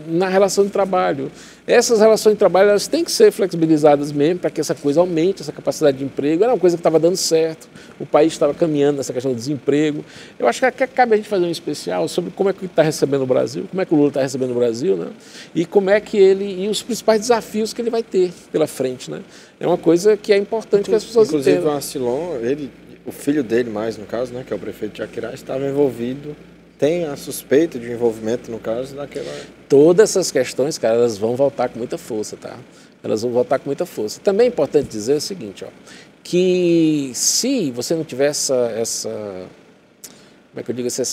na relação de trabalho. Essas relações de trabalho elas têm que ser flexibilizadas mesmo para que essa coisa aumente, essa capacidade de emprego. Era uma coisa que estava dando certo, o país estava caminhando nessa questão do desemprego. Eu acho que cabe a gente fazer um especial sobre como é que está recebendo o Brasil, como é que o Lula está recebendo o Brasil, né? E como é que e os principais desafios que ele vai ter pela frente, né? É uma coisa que é importante que as pessoas entendam. Inclusive o Arcilon, o filho dele mais no caso, né, que é o prefeito de Jaquirá, estava envolvido. Tem a suspeita de envolvimento, no caso, daquela... Todas essas questões, cara, elas vão voltar com muita força, tá? Elas vão voltar com muita força. Também é importante dizer o seguinte, ó, que se você não tiver essa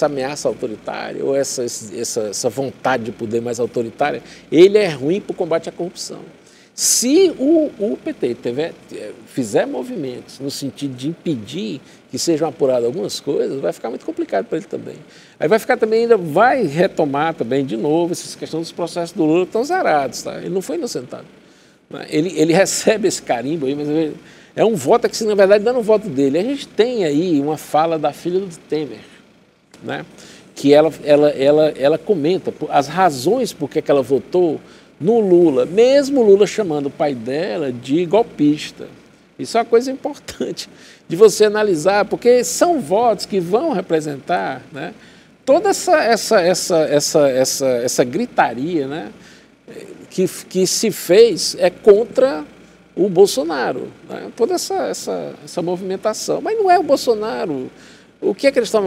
ameaça autoritária ou essa vontade de poder mais autoritária, ele é ruim para o combate à corrupção. Se o PT fizer movimentos no sentido de impedir que sejam apuradas algumas coisas, vai ficar muito complicado para ele também. Aí ainda vai retomar também de novo essa questão dos processos do Lula que estão zerados, tá? Ele não foi inocentado. Ele recebe esse carimbo aí, mas é um voto que, na verdade, não é um voto dele. A gente tem aí uma fala da filha do Temer, né? Que ela comenta as razões por que ela votou no Lula, mesmo o Lula chamando o pai dela de golpista. Isso é uma coisa importante de você analisar, porque são votos que vão representar, né, toda essa gritaria, né, que se fez contra o Bolsonaro, né? Toda essa movimentação. Mas não é o Bolsonaro. O que é que eles estão,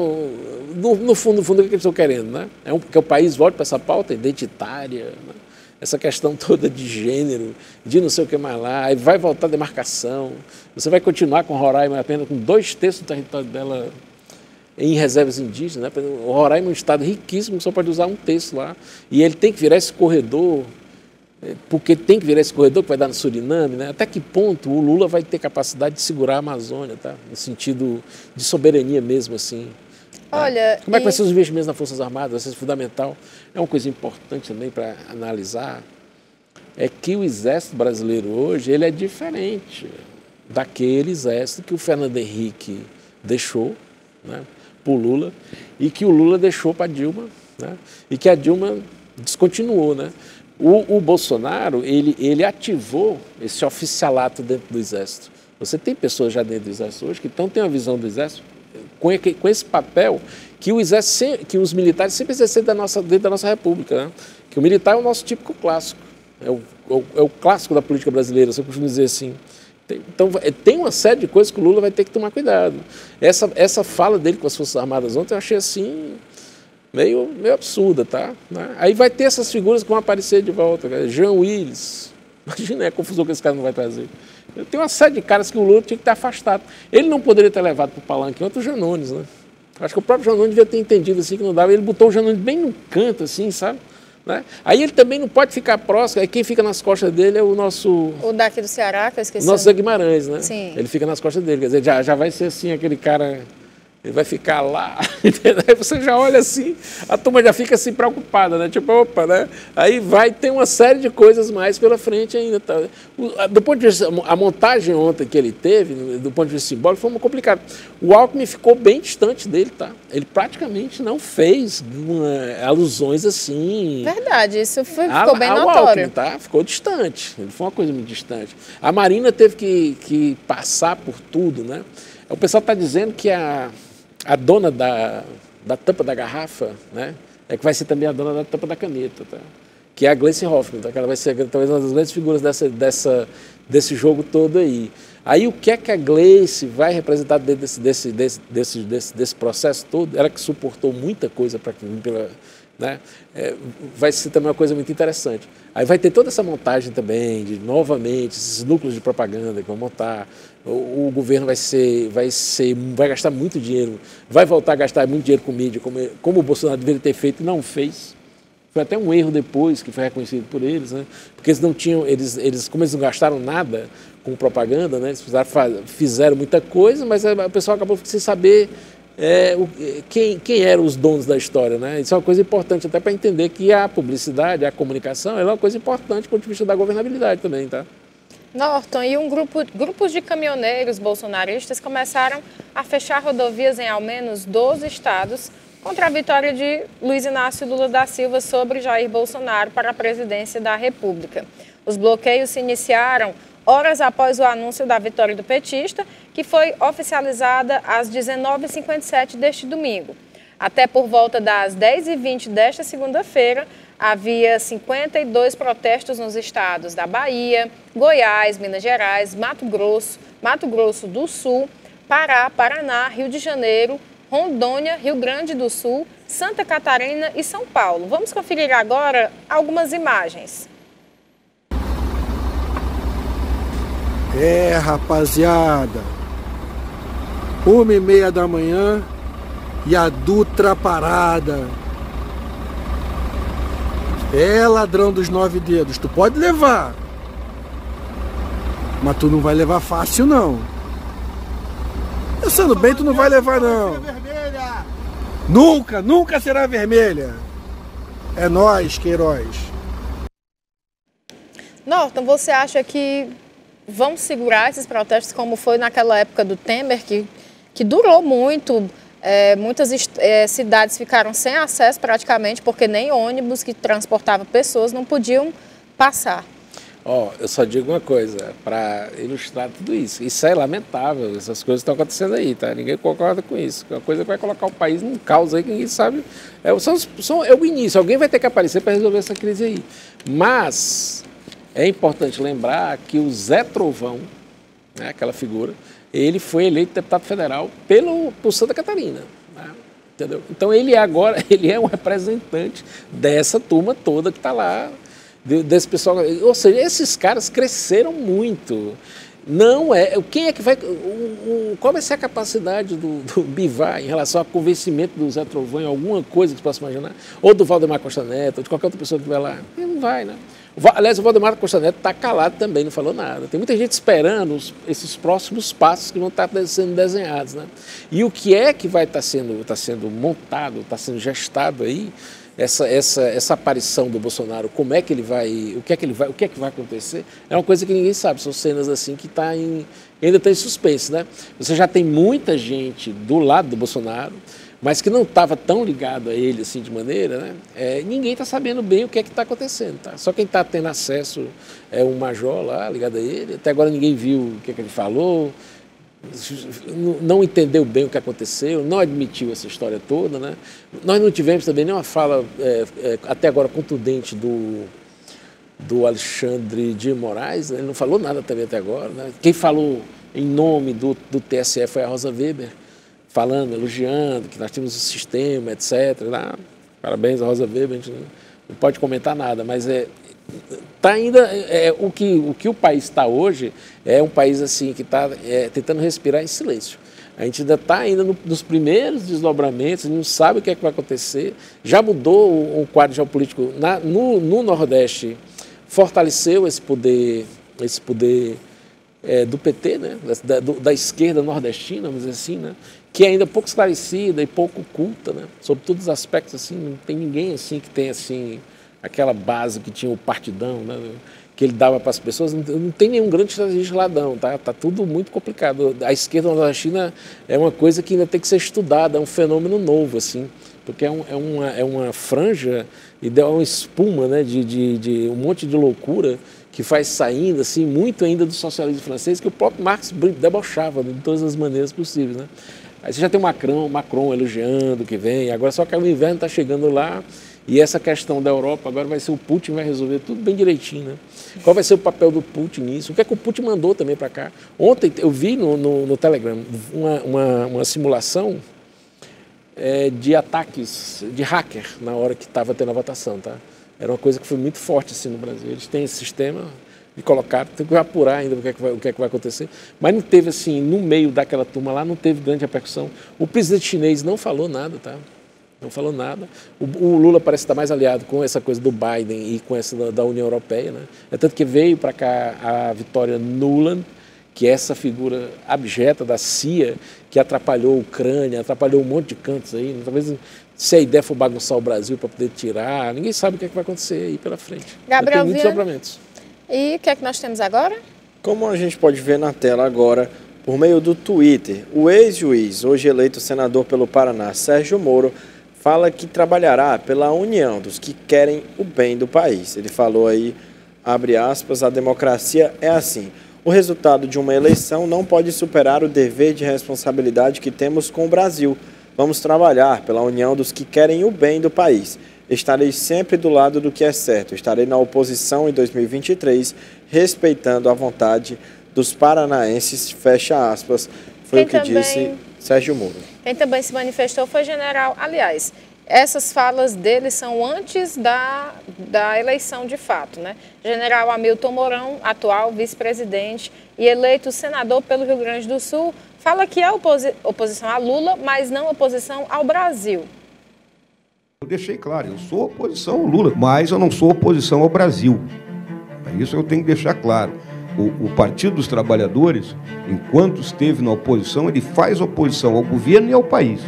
no fundo, o que é que eles estão querendo, né? Que o país volte para essa pauta identitária, né? Essa questão toda de gênero, de não sei o que mais lá, aí vai voltar a demarcação, você vai continuar com Roraima apenas com 2/3 do território dela em reservas indígenas, né? O Roraima é um estado riquíssimo, só pode usar 1/3 lá, e ele tem que virar esse corredor, porque tem que virar esse corredor que vai dar no Suriname, né? Até que ponto o Lula vai ter capacidade de segurar a Amazônia, tá? No sentido de soberania mesmo, assim. Olha, como é que vai ser os investimentos nas Forças Armadas? Vai ser fundamental. É uma coisa importante também para analisar, é que o Exército brasileiro hoje ele é diferente daquele Exército que o Fernando Henrique deixou, né, para o Lula, e que o Lula deixou para a Dilma, né, e que a Dilma descontinuou, né? O Bolsonaro, ele ativou esse oficialato dentro do Exército. Você tem pessoas já dentro do Exército hoje que têm uma visão do Exército com esse papel que o Exército, que os militares sempre exerceram dentro da nossa República, né? Que o militar é o nosso típico clássico, é o clássico da política brasileira, se eu costumo dizer assim. Então, tem uma série de coisas que o Lula vai ter que tomar cuidado. Essa fala dele com as Forças Armadas ontem eu achei assim meio absurda, tá? Aí vai ter essas figuras que vão aparecer de volta, cara. Jean Willis, imagina a confusão que esse cara não vai trazer. Tem uma série de caras que o Lula tinha que ter afastado. Ele não poderia ter levado para o palanque ontem o Janones, né? Acho que o próprio Janones devia ter entendido assim que não dava. Ele botou o Janones bem no canto, assim, sabe? Né? Aí ele também não pode ficar próximo, aí quem fica nas costas dele é o nosso... O daqui do Ceará, que eu esqueci. O nosso Zé Guimarães, né? Sim. Ele fica nas costas dele, quer dizer, já vai ser assim, aquele cara... Ele vai ficar lá, aí você já olha assim, a turma já fica assim preocupada, né? Tipo, opa, né? Aí vai ter uma série de coisas mais pela frente ainda. Tá? Do ponto de vista, a montagem ontem que ele teve, do ponto de vista simbólico, foi muito complicado. O Alckmin ficou bem distante dele, tá? Ele praticamente não fez alusões assim. Verdade, isso ficou bem notório. Alckmin, tá? Ficou distante, ele foi uma coisa muito distante. A Marina teve que passar por tudo, né? O pessoal está dizendo que a dona da tampa da garrafa, né, é que vai ser também a dona da tampa da caneta, tá? Que é a Gleice Hoffmann, tá? Que ela vai ser talvez uma das grandes figuras desse jogo todo aí. Aí o que é que a Gleice vai representar dentro desse processo todo? Ela que suportou muita coisa para vir pela... Né? Vai ser também uma coisa muito interessante. Aí vai ter toda essa montagem também, novamente, esses núcleos de propaganda que vão montar. O governo vai gastar muito dinheiro, vai voltar a gastar muito dinheiro com mídia, como o Bolsonaro deveria ter feito e não fez. Foi até um erro depois, que foi reconhecido por eles, né? Porque eles não tinham, como eles não gastaram nada com propaganda, né? Eles fizeram muita coisa, mas o pessoal acabou sem saber quem eram os donos da história, né? Isso é uma coisa importante até para entender que a publicidade, a comunicação, ela é uma coisa importante do ponto de vista da governabilidade também, tá? Norton, e grupos de caminhoneiros bolsonaristas começaram a fechar rodovias em ao menos 12 estados contra a vitória de Luiz Inácio Lula da Silva sobre Jair Bolsonaro para a presidência da República. Os bloqueios se iniciaram horas após o anúncio da vitória do petista, que foi oficializada às 19h57 deste domingo. Até por volta das 10h20 desta segunda-feira, havia 52 protestos nos estados da Bahia, Goiás, Minas Gerais, Mato Grosso do Sul, Pará, Paraná, Rio de Janeiro, Rondônia, Rio Grande do Sul, Santa Catarina e São Paulo. Vamos conferir agora algumas imagens. Rapaziada, 1h30 da manhã e a Dutra parada. Ladrão dos 9 dedos, tu pode levar, mas tu não vai levar fácil não. Pensando bem, tu não vai levar não. Nunca será vermelha. É nós, Queiroz. Norton, você acha que vão segurar esses protestos como foi naquela época do Temer, que durou muito? Muitas cidades ficaram sem acesso praticamente, porque nem ônibus que transportavam pessoas não podiam passar. Eu só digo uma coisa, para ilustrar tudo isso. Isso é lamentável, essas coisas estão acontecendo aí, tá? Ninguém concorda com isso. É uma coisa que vai colocar o país num caos aí que ninguém sabe. É o início, alguém vai ter que aparecer para resolver essa crise aí. Mas É importante lembrar que o Zé Trovão, né, aquela figura, ele foi eleito deputado federal por Santa Catarina. Né, entendeu? Então ele é um representante dessa turma toda que está lá, desse pessoal. Ou seja, esses caras cresceram muito. Não é. Quem é que vai. Qual vai ser a capacidade do Bivar em relação ao convencimento do Zé Trovão em alguma coisa que você possa imaginar? Ou do Valdemar Costa Neto, ou de qualquer outra pessoa que vai lá? Ele não vai, né? Aliás, o Valdemar Costa Neto está calado também, não falou nada. Tem muita gente esperando esses próximos passos que vão estar sendo desenhados, né? E o que é que vai estar sendo montado, está sendo gestado aí? Essa aparição do Bolsonaro, como é que ele vai, o que é que vai acontecer, é uma coisa que ninguém sabe, são cenas assim que ainda está em suspense, né? Você já tem muita gente do lado do Bolsonaro, mas que não estava tão ligado a ele assim de maneira, né? Ninguém está sabendo bem o que é que está acontecendo, tá? Só quem está tendo acesso é um major lá ligado a ele, até agora ninguém viu o que é que ele falou, não entendeu bem o que aconteceu, não admitiu essa história toda, né? Nós não tivemos também nenhuma fala até agora contundente do Alexandre de Moraes, né? Ele não falou nada também até agora, né? Quem falou em nome do TSE foi a Rosa Weber, falando, elogiando que nós tínhamos um sistema, etc. Parabéns a Rosa Weber, a gente não pode comentar nada, mas tá ainda o que o país está hoje é um país assim que está tentando respirar em silêncio. A gente ainda está nos primeiros desdobramentos, não sabe o que é que vai acontecer. Já mudou o quadro geopolítico no Nordeste, fortaleceu esse poder do PT, né? da esquerda nordestina, vamos dizer assim, né? Que é ainda pouco esclarecida e pouco culta, né? Sobre todos os aspectos, assim, não tem ninguém assim que tem assim aquela base que tinha o partidão, né, que ele dava para as pessoas, não tem nenhum grande estrategista lá não, tá tudo muito complicado. A esquerda nordestina é uma coisa que ainda tem que ser estudada, é um fenômeno novo, assim, porque é uma franja e deu uma espuma, né, de um monte de loucura que faz saindo, assim, muito ainda do socialismo francês, que o próprio Marx debochava de todas as maneiras possíveis, né. Aí você já tem o Macron elogiando que vem, agora só que o inverno está chegando lá. E essa questão da Europa agora vai ser o Putin vai resolver tudo bem direitinho, né? Qual vai ser o papel do Putin nisso? O que é que o Putin mandou também para cá? Ontem eu vi no Telegram uma simulação de ataques de hacker na hora que estava tendo a votação, tá? Era uma coisa que foi muito forte assim no Brasil. Eles têm esse sistema de colocar, tem que apurar ainda o que é que vai acontecer. Mas não teve assim, no meio daquela turma lá, não teve grande repercussão. O presidente chinês não falou nada, tá? Não falou nada. O Lula parece estar mais aliado com essa coisa do Biden e com essa da União Europeia, né? É tanto que veio para cá a Victoria Nuland, que é essa figura abjeta da CIA, que atrapalhou a Ucrânia, atrapalhou um monte de cantos aí. Talvez se a ideia for bagunçar o Brasil para poder tirar, ninguém sabe o que é que vai acontecer aí pela frente. Gabriel, tem muitos sobramentos. E o que é que nós temos agora? Como a gente pode ver na tela agora, por meio do Twitter, o ex-juiz, hoje eleito senador pelo Paraná, Sérgio Moro, fala que trabalhará pela união dos que querem o bem do país. Ele falou aí, abre aspas, a democracia é assim. O resultado de uma eleição não pode superar o dever de responsabilidade que temos com o Brasil. Vamos trabalhar pela união dos que querem o bem do país. Estarei sempre do lado do que é certo. Estarei na oposição em 2023, respeitando a vontade dos paranaenses, fecha aspas. Foi o que disse Sérgio Moro. Quem também se manifestou foi o general. Aliás, essas falas dele são antes da eleição de fato, né? General Hamilton Mourão, atual vice-presidente e eleito senador pelo Rio Grande do Sul, fala que é oposição a Lula, mas não oposição ao Brasil. Eu deixei claro, eu sou oposição ao Lula, mas eu não sou oposição ao Brasil. Isso eu tenho que deixar claro. O Partido dos Trabalhadores, enquanto esteve na oposição, ele faz oposição ao governo e ao país.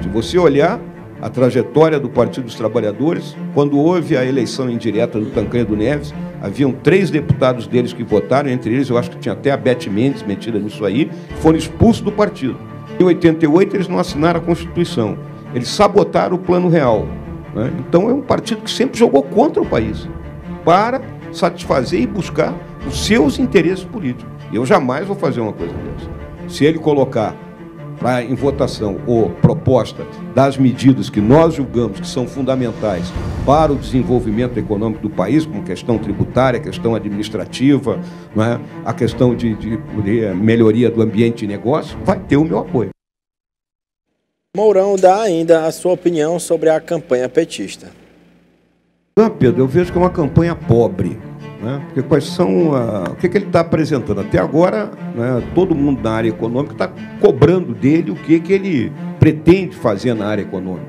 Se você olhar a trajetória do Partido dos Trabalhadores, quando houve a eleição indireta do Tancredo Neves, haviam 3 deputados deles que votaram, entre eles eu acho que tinha até a Beth Mendes metida nisso aí, foram expulsos do partido. Em 88 eles não assinaram a Constituição, eles sabotaram o Plano Real, né? Então é um partido que sempre jogou contra o país, para satisfazer e buscar os seus interesses políticos. Eu jamais vou fazer uma coisa dessa. Se ele colocar em votação ou proposta das medidas que nós julgamos que são fundamentais para o desenvolvimento econômico do país, como questão tributária, questão administrativa, não é? A questão de melhoria do ambiente de negócio, vai ter o meu apoio. Mourão dá ainda a sua opinião sobre a campanha petista. Pedro, eu vejo que é uma campanha pobre. Né? Porque quais são o que ele está apresentando? Até agora, né, todo mundo na área econômica está cobrando dele o que ele pretende fazer na área econômica.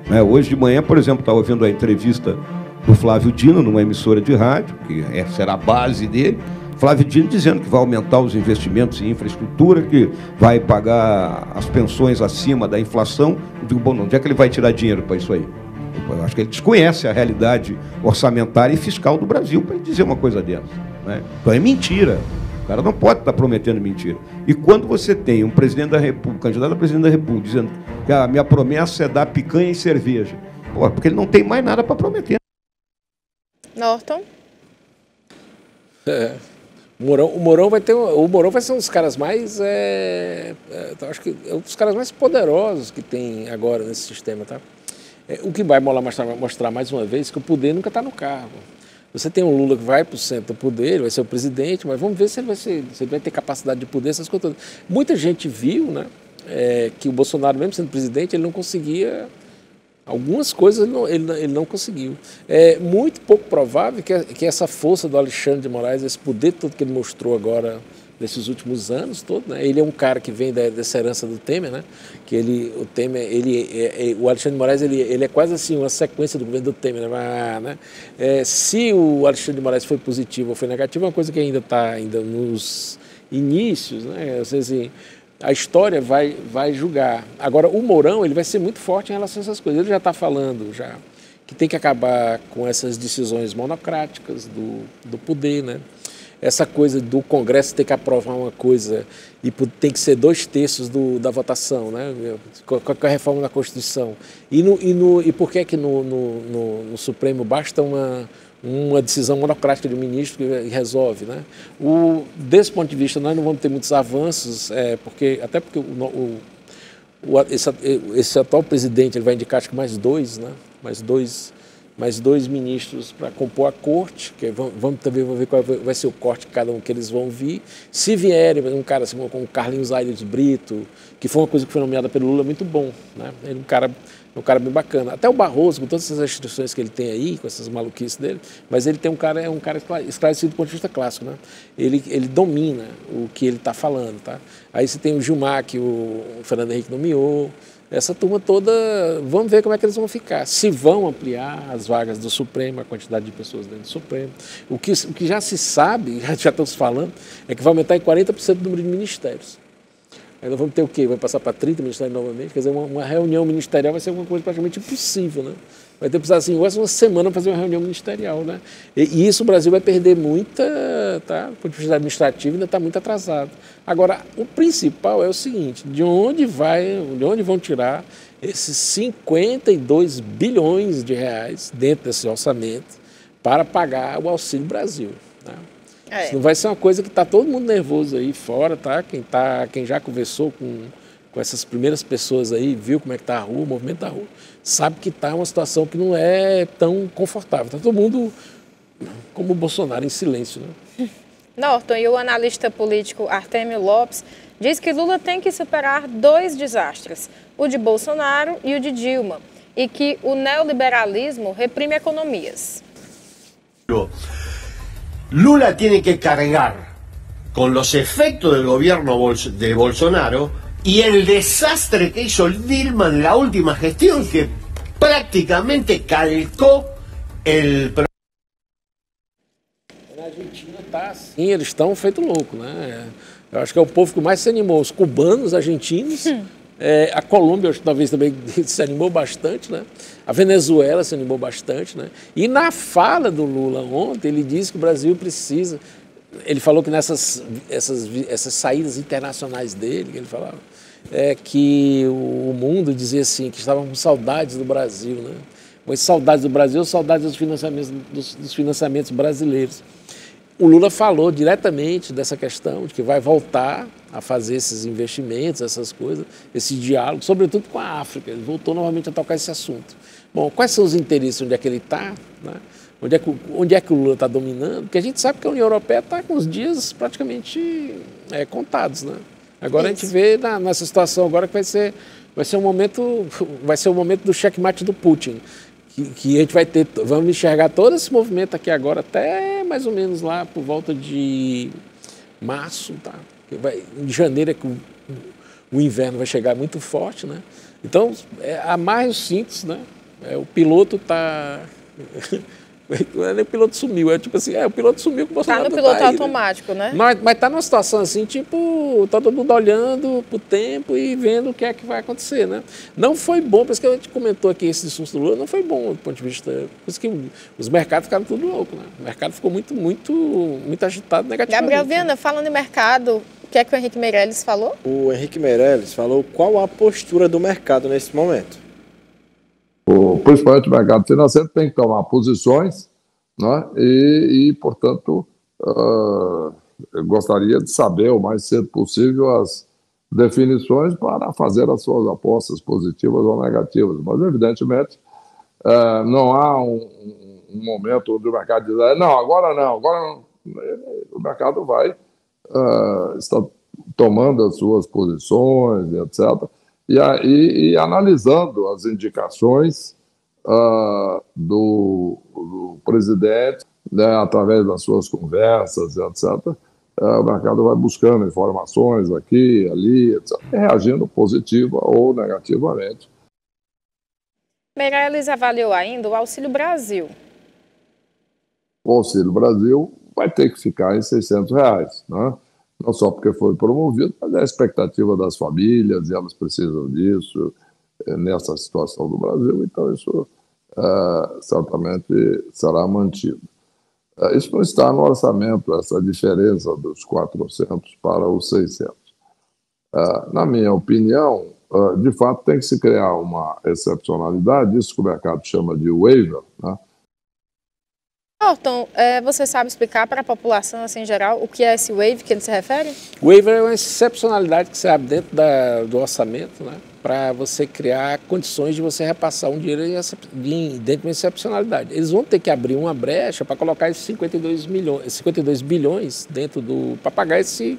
Né? Hoje de manhã, por exemplo, estava ouvindo a entrevista do Flávio Dino, numa emissora de rádio, que será a base dele. Flávio Dino dizendo que vai aumentar os investimentos em infraestrutura, que vai pagar as pensões acima da inflação. Eu digo, bom, onde é que ele vai tirar dinheiro para isso aí? Eu acho que ele desconhece a realidade orçamentária e fiscal do Brasil para ele dizer uma coisa dessa. Né? Então é mentira. O cara não pode estar prometendo mentira. E quando você tem um presidente da República, candidato a presidente da República, dizendo que a minha promessa é dar picanha e cerveja, pô, porque ele não tem mais nada para prometer. Norton? O Mourão vai ser um dos caras mais, acho que é um dos caras mais poderosos que tem agora nesse sistema, tá? O que vai mostrar mais uma vez que o poder nunca está no cargo. Você tem um Lula que vai para o centro do poder, ele vai ser o presidente, mas vamos ver se ele vai ter capacidade de poder, essas coisas todas. Muita gente viu, né, que o Bolsonaro, mesmo sendo presidente, ele não conseguia. Algumas coisas ele não conseguiu. É muito pouco provável que essa força do Alexandre de Moraes, esse poder todo que ele mostrou agora nesses últimos anos todos, né? Ele é um cara que vem dessa herança do Temer, né? Que o Alexandre de Moraes ele é quase assim uma sequência do governo do Temer, né? Se o Alexandre de Moraes foi positivo ou foi negativo, é uma coisa que ainda está nos inícios, né? Ou seja, assim, a história vai julgar. Agora, o Mourão ele vai ser muito forte em relação a essas coisas. Ele já está falando que tem que acabar com essas decisões monocráticas do poder, né? Essa coisa do Congresso ter que aprovar uma coisa e tem que ser 2/3 da votação, né? Com a reforma da Constituição. E por que no Supremo basta uma decisão monocrática de um ministro que resolve, né? Desse ponto de vista, nós não vamos ter muitos avanços, até porque esse atual presidente ele vai indicar acho que mais dois ministros para compor a corte, que vamos também ver qual vai ser o corte de cada um que eles vão vir. Se vierem um cara assim, como o Carlinhos Aires Brito, que foi uma coisa que foi nomeada pelo Lula, muito bom, né? Ele é um cara bem bacana. Até o Barroso, com todas essas restrições que ele tem aí, com essas maluquices dele, mas ele é um cara esclarecido do ponto de vista clássico, né? Ele domina o que ele está falando, tá? Aí você tem o Gilmar, que o Fernando Henrique nomeou. Essa turma toda, vamos ver como é que eles vão ficar. Se vão ampliar as vagas do Supremo, a quantidade de pessoas dentro do Supremo. O que já se sabe, já estamos falando, é que vai aumentar em 40% o número de ministérios. Aí nós vamos ter o quê? Vai passar para 30 ministérios novamente? Quer dizer, uma reunião ministerial vai ser uma coisa praticamente impossível, né? Vai ter que precisar, assim, quase uma semana para fazer uma reunião ministerial, né? E isso o Brasil vai perder muita, tá? Do ponto de vista administrativo ainda está muito atrasado. Agora, o principal é o seguinte, de onde vão tirar esses 52 bilhões de reais dentro desse orçamento para pagar o Auxílio Brasil, tá? Isso não vai ser uma coisa que está todo mundo nervoso aí fora, tá? Quem já conversou com essas primeiras pessoas aí, viu como é que está a rua, o movimento da rua, sabe que está uma situação que não é tão confortável. Está todo mundo, como o Bolsonaro, em silêncio, né? Norton, e o analista político Artêmio Lopes diz que Lula tem que superar 2 desastres, o de Bolsonaro e o de Dilma, e que o neoliberalismo reprime economias. Lula tiene que cargar con los efectos del gobierno de Bolsonaro y el desastre que hizo Dilma en la última gestión, que prácticamente calcó el... Na Argentina está assim, eles estão feito louco, né? Eu acho que é o povo que mais se animou, os cubanos, os argentinos, a Colômbia acho que talvez também se animou bastante, né? A Venezuela se animou bastante, né? E na fala do Lula ontem, ele disse que o Brasil precisa... Ele falou que nessas saídas internacionais dele, que ele falava, que o mundo dizia assim, que estavam com saudades do Brasil, né? Mas saudades do Brasil, saudades dos financiamentos brasileiros. o Lula falou diretamente dessa questão, de que vai voltar a fazer esses investimentos, essas coisas, esse diálogo, sobretudo com a África. Ele voltou novamente a tocar esse assunto. Bom, quais são os interesses, onde é que ele está, né? Onde é que o Lula está dominando? Porque a gente sabe que a União Europeia está com os dias praticamente contados, né? Agora a gente vê nessa situação agora que vai ser o momento do checkmate do Putin, que a gente vamos enxergar todo esse movimento aqui agora até mais ou menos lá por volta de março, tá? Em janeiro é que o inverno vai chegar muito forte, né? Então, a mais simples, né? O piloto está... O piloto sumiu, tipo assim, o piloto sumiu com o Bolsonaro. Está no piloto automático, né? Mas está numa situação assim, tipo, todo mundo olhando pro tempo e vendo o que é que vai acontecer, né? Não foi bom, por isso que a gente comentou aqui esse discurso do Lula, não foi bom do ponto de vista... Por isso que os mercados ficaram tudo louco, né? O mercado ficou muito agitado negativamente. Gabriel Viana, falando em mercado, o que é que o Henrique Meirelles falou? O Henrique Meirelles falou qual a postura do mercado nesse momento. Principalmente o mercado financeiro tem que tomar posições, né? Portanto, eu gostaria de saber o mais cedo possível as definições para fazer as suas apostas positivas ou negativas. Mas, evidentemente, não há um momento onde o mercado diz não, agora não. O mercado vai estar tomando as suas posições, etc., e analisando as indicações do presidente, né, através das suas conversas, etc., o mercado vai buscando informações aqui, ali, etc., reagindo positiva ou negativamente. Meirelles avaliou ainda o Auxílio Brasil. O Auxílio Brasil vai ter que ficar em R$600, né? Não só porque foi promovido, mas é a expectativa das famílias, e elas precisam disso nessa situação do Brasil, então isso certamente será mantido. Isso não está no orçamento, essa diferença dos 400 para os 600. Na minha opinião, de fato tem que se criar uma excepcionalidade, isso que o mercado chama de waiver, né? Norton, você sabe explicar para a população assim, em geral o que é esse waiver que ele se refere? Waiver é uma excepcionalidade que se abre dentro do orçamento, né, para você criar condições de você repassar um dinheiro dentro de uma excepcionalidade. Eles vão ter que abrir uma brecha para colocar esses 52 bilhões dentro para pagar esses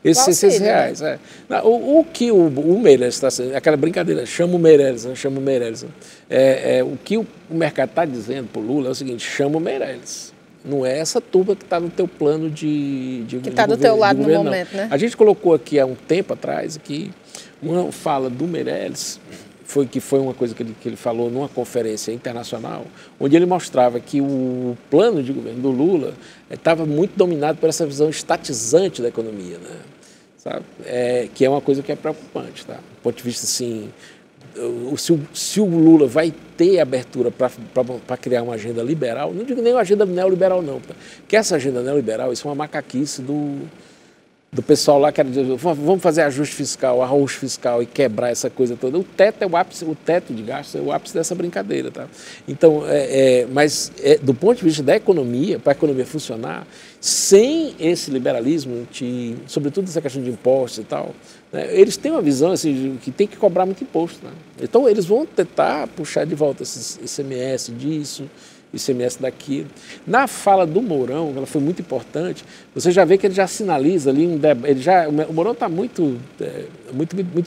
R$600. Né? O que o Meirelles está sendo, aquela brincadeira, chama o Meirelles. O que o mercado está dizendo para o Lula é o seguinte: chama o Meirelles. Não é essa turma que está no teu plano que está do teu lado no momento, né? A gente colocou aqui há um tempo atrás que uma fala do Meirelles foi uma coisa que ele falou numa conferência internacional, onde ele mostrava que o plano de governo do Lula estava muito dominado por essa visão estatizante da economia, né? Sabe? Que é uma coisa que é preocupante, tá? Do ponto de vista assim, se o Lula vai ter abertura para criar uma agenda liberal, não digo nem uma agenda neoliberal não, tá? Porque essa agenda neoliberal, isso é uma macaquice do pessoal lá que era dizer, vamos fazer ajuste fiscal, arroz fiscal e quebrar essa coisa toda. O teto é o ápice, o teto de gastos é o ápice dessa brincadeira, tá? Então, mas do ponto de vista da economia, para a economia funcionar, sem esse liberalismo, sobretudo essa questão de impostos e tal, né, eles têm uma visão assim, que tem que cobrar muito imposto, né? Então, eles vão tentar puxar de volta esse ICMS disso, ICMS daquilo. Na fala do Mourão, ela foi muito importante, você já vê que ele já sinaliza ali o Mourão está muito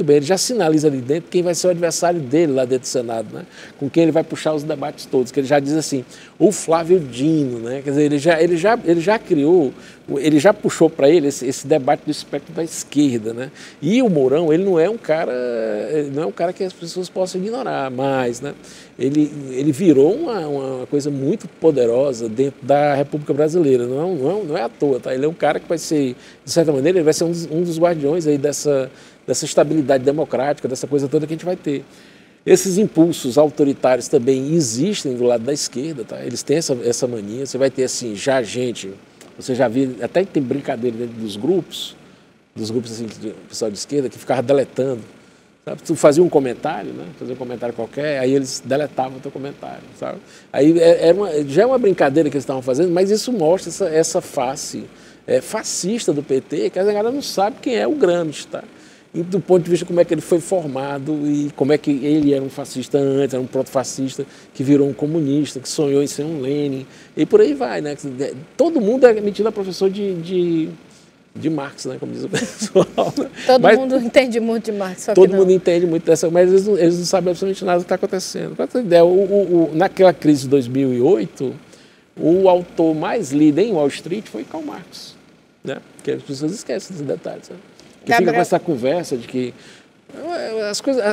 bem, ele já sinaliza ali dentro quem vai ser o adversário dele lá dentro do Senado, né? Com quem ele vai puxar os debates todos, que ele já diz assim, o Flávio Dino, né? Quer dizer, ele já criou, ele já puxou para ele esse debate do espectro da esquerda, né? E o Mourão, ele não é um cara que as pessoas possam ignorar mais, né? Ele virou uma coisa muito poderosa dentro da República Brasileira, não é à toa, tá? Ele é um cara que vai ser, de certa maneira, ele vai ser um dos guardiões aí dessa estabilidade democrática, dessa coisa toda que a gente vai ter. Esses impulsos autoritários também existem do lado da esquerda, tá? Eles têm essa mania, você vai ter assim, você já viu, até tem brincadeira dentro dos grupos assim, do pessoal de esquerda que ficava deletando, Tu fazia um comentário, né? Fazia um comentário qualquer, aí eles deletavam o teu comentário, sabe? Aí já é uma brincadeira que eles estavam fazendo, mas isso mostra essa face fascista do PT, que a galera não sabe quem é o Gramsci, tá? E do ponto de vista como é que ele foi formado e como é que ele era um fascista antes, era um proto-fascista que virou um comunista, que sonhou em ser um Lenin, e por aí vai, né? Todo mundo é metido a professor de Marx, né, como diz o pessoal. Né? Todo mundo entende muito de Marx, só todo mundo entende muito dessa, mas eles não sabem absolutamente nada do que está acontecendo. Para ter ideia, naquela crise de 2008, o autor mais lido em Wall Street foi Karl Marx, né? Porque as pessoas esquecem desses detalhes. Né? Que fica com essa conversa de que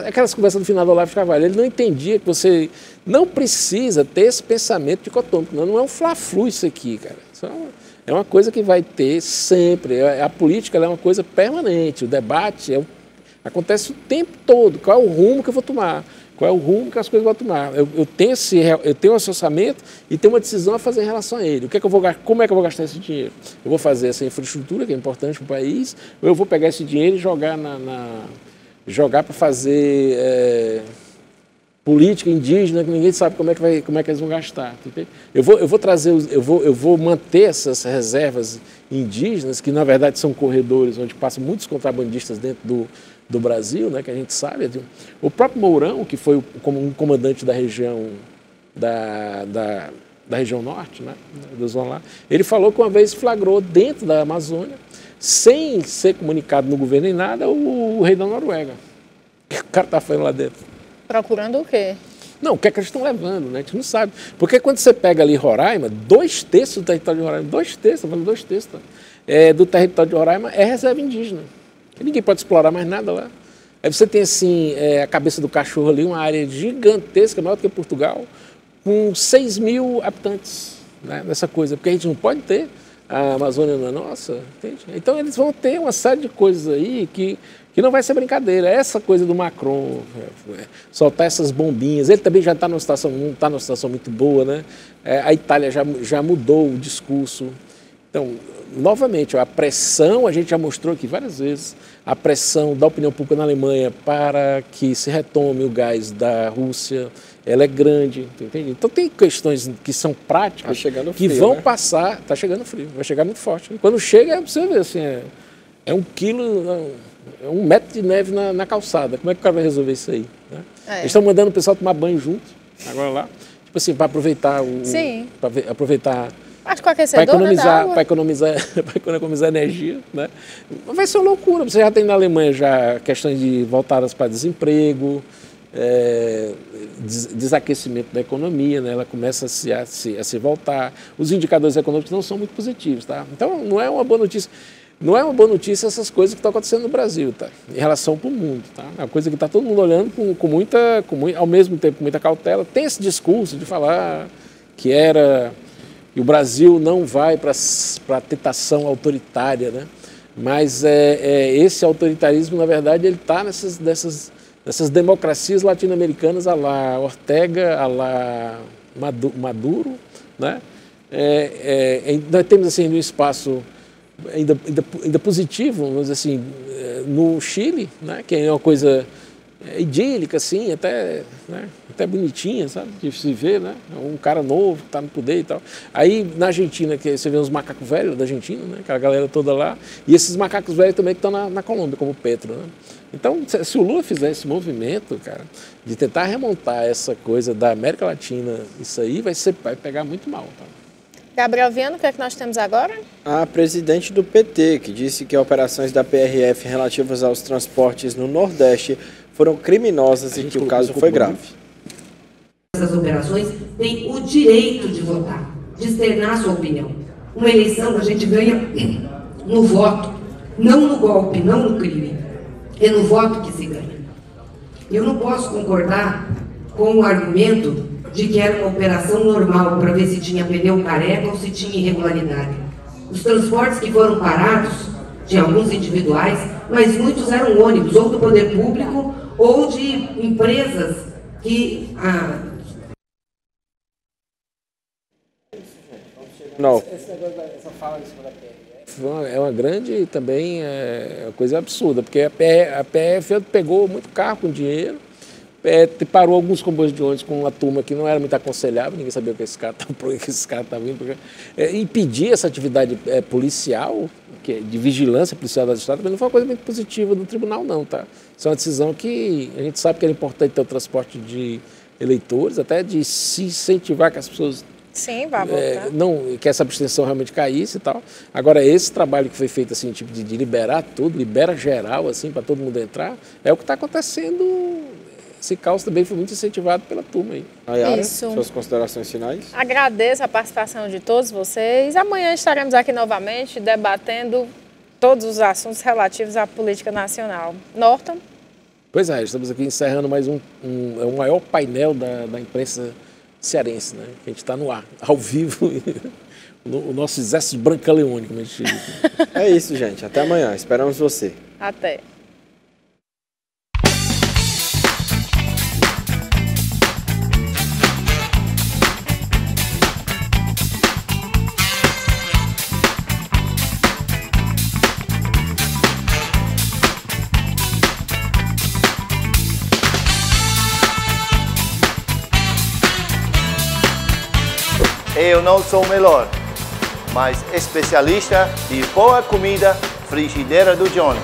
aquelas conversas do final do Olavo de Carvalho, ele não entendia que você não precisa ter esse pensamento dicotômico, não é um fla-flu isso aqui, cara. Isso é uma coisa que vai ter sempre. A política é uma coisa permanente. O debate acontece o tempo todo. Qual é o rumo que eu vou tomar? Qual é o rumo que as coisas vão tomar? Eu tenho esse orçamento e tenho uma decisão a fazer em relação a ele. Como é que eu vou gastar esse dinheiro? Eu vou fazer essa infraestrutura que é importante para o país, ou eu vou pegar esse dinheiro e jogar para fazer política indígena que ninguém sabe como é que eles vão gastar. Eu vou manter essas reservas indígenas, que na verdade são corredores onde passam muitos contrabandistas dentro do Brasil, né, que a gente sabe. O próprio Mourão, que foi um comandante da região da região norte, né, da zona lá, ele falou que uma vez flagrou dentro da Amazônia, sem ser comunicado no governo nem nada, o rei da Noruega. O que o cara está fazendo lá dentro? Procurando o quê? Não, o que é que eles estão levando, né? A gente não sabe. Porque quando você pega ali Roraima, 2/3 do território de Roraima, 2/3, falando 2/3, do território de Roraima é reserva indígena. E ninguém pode explorar mais nada lá. Aí você tem assim, a cabeça do cachorro ali, uma área gigantesca, maior do que Portugal, com 6 mil habitantes, né, nessa coisa. Porque a gente não pode ter, a Amazônia não é nossa, entende? Então eles vão ter uma série de coisas aí que não vai ser brincadeira. Essa coisa do Macron, soltar essas bombinhas, ele também já está numa situação muito boa, né? A Itália já mudou o discurso. Então, novamente, a pressão, a gente já mostrou aqui várias vezes, a pressão da opinião pública na Alemanha para que se retome o gás da Rússia, ela é grande, entende? Então tem questões que são práticas que vão passar, está chegando frio, vai chegar muito forte. E quando chega, você vê assim, é 1 quilo, 1 metro de neve na calçada. Como é que o cara vai resolver isso aí? Né? Eles estão mandando o pessoal tomar banho junto, agora lá, tipo assim, para aproveitar acho que o aquecedor, para economizar energia, né? Vai ser uma loucura. Você já tem na Alemanha já questões voltadas para desemprego, desaquecimento da economia, né? Ela começa a se voltar. Os indicadores econômicos não são muito positivos, tá? Então não é uma boa notícia. Não é uma boa notícia essas coisas que estão acontecendo no Brasil, tá? Em relação para o mundo, tá? É uma coisa que está todo mundo olhando ao mesmo tempo com muita cautela. Tem esse discurso de falar que o Brasil não vai para a tentação autoritária, né? Mas esse autoritarismo, na verdade, ele está nessas democracias latino-americanas, a lá Ortega, a lá Maduro, né? Nós temos assim um espaço ainda positivo, vamos dizer assim, no Chile, né? Que é uma coisa idílica, assim, até bonitinha, sabe, de se ver, né, um cara novo que está no poder e tal. Aí na Argentina, que você vê uns macacos velhos da Argentina, né, aquela galera toda lá, e esses macacos velhos também que estão na Colômbia, como o Petro, né. Então, se o Lula fizer esse movimento, cara, de tentar remontar essa coisa da América Latina, isso aí vai pegar muito mal, tá? Gabriel Viano, o que é que nós temos agora? A presidente do PT, que disse que operações da PRF relativas aos transportes no Nordeste foram criminosas e que o caso foi grave. Essas operações têm o direito de votar, de externar sua opinião. Uma eleição a gente ganha no voto, não no golpe, não no crime. É no voto que se ganha. Eu não posso concordar com o argumento de que era uma operação normal para ver se tinha pneu careca ou se tinha irregularidade. Os transportes que foram parados, tinha alguns individuais, mas muitos eram ônibus, ou do poder público, ou de empresas que... Não. Essa fala em cima da PRF, PF é uma grande também coisa absurda, porque a PF pegou muito carro com dinheiro, parou alguns comboios de ônibus com uma turma que não era muito aconselhável, ninguém sabia o que esse cara estava vindo, impedir essa atividade policial, de vigilância policial das estradas, mas não foi uma coisa muito positiva do tribunal não, tá? Isso é uma decisão que a gente sabe que era importante ter o transporte de eleitores, até de se incentivar que as pessoas sim, vai voltar. Que essa abstenção realmente caísse e tal. Agora, esse trabalho que foi feito assim, tipo de liberar tudo, libera geral, assim, para todo mundo entrar, é o que está acontecendo. Esse caos também foi muito incentivado pela turma aí. Nayara, suas considerações finais? Agradeço a participação de todos vocês. Amanhã estaremos aqui novamente debatendo todos os assuntos relativos à política nacional. Norton? Pois é, estamos aqui encerrando mais o maior painel da imprensa cearense, né? A gente está no ar, ao vivo, o nosso exército brancaleônico, como a gente diz. É isso, gente. Até amanhã. Esperamos você. Até. Eu não sou o melhor, mas especialista de boa comida, frigideira do Johnny.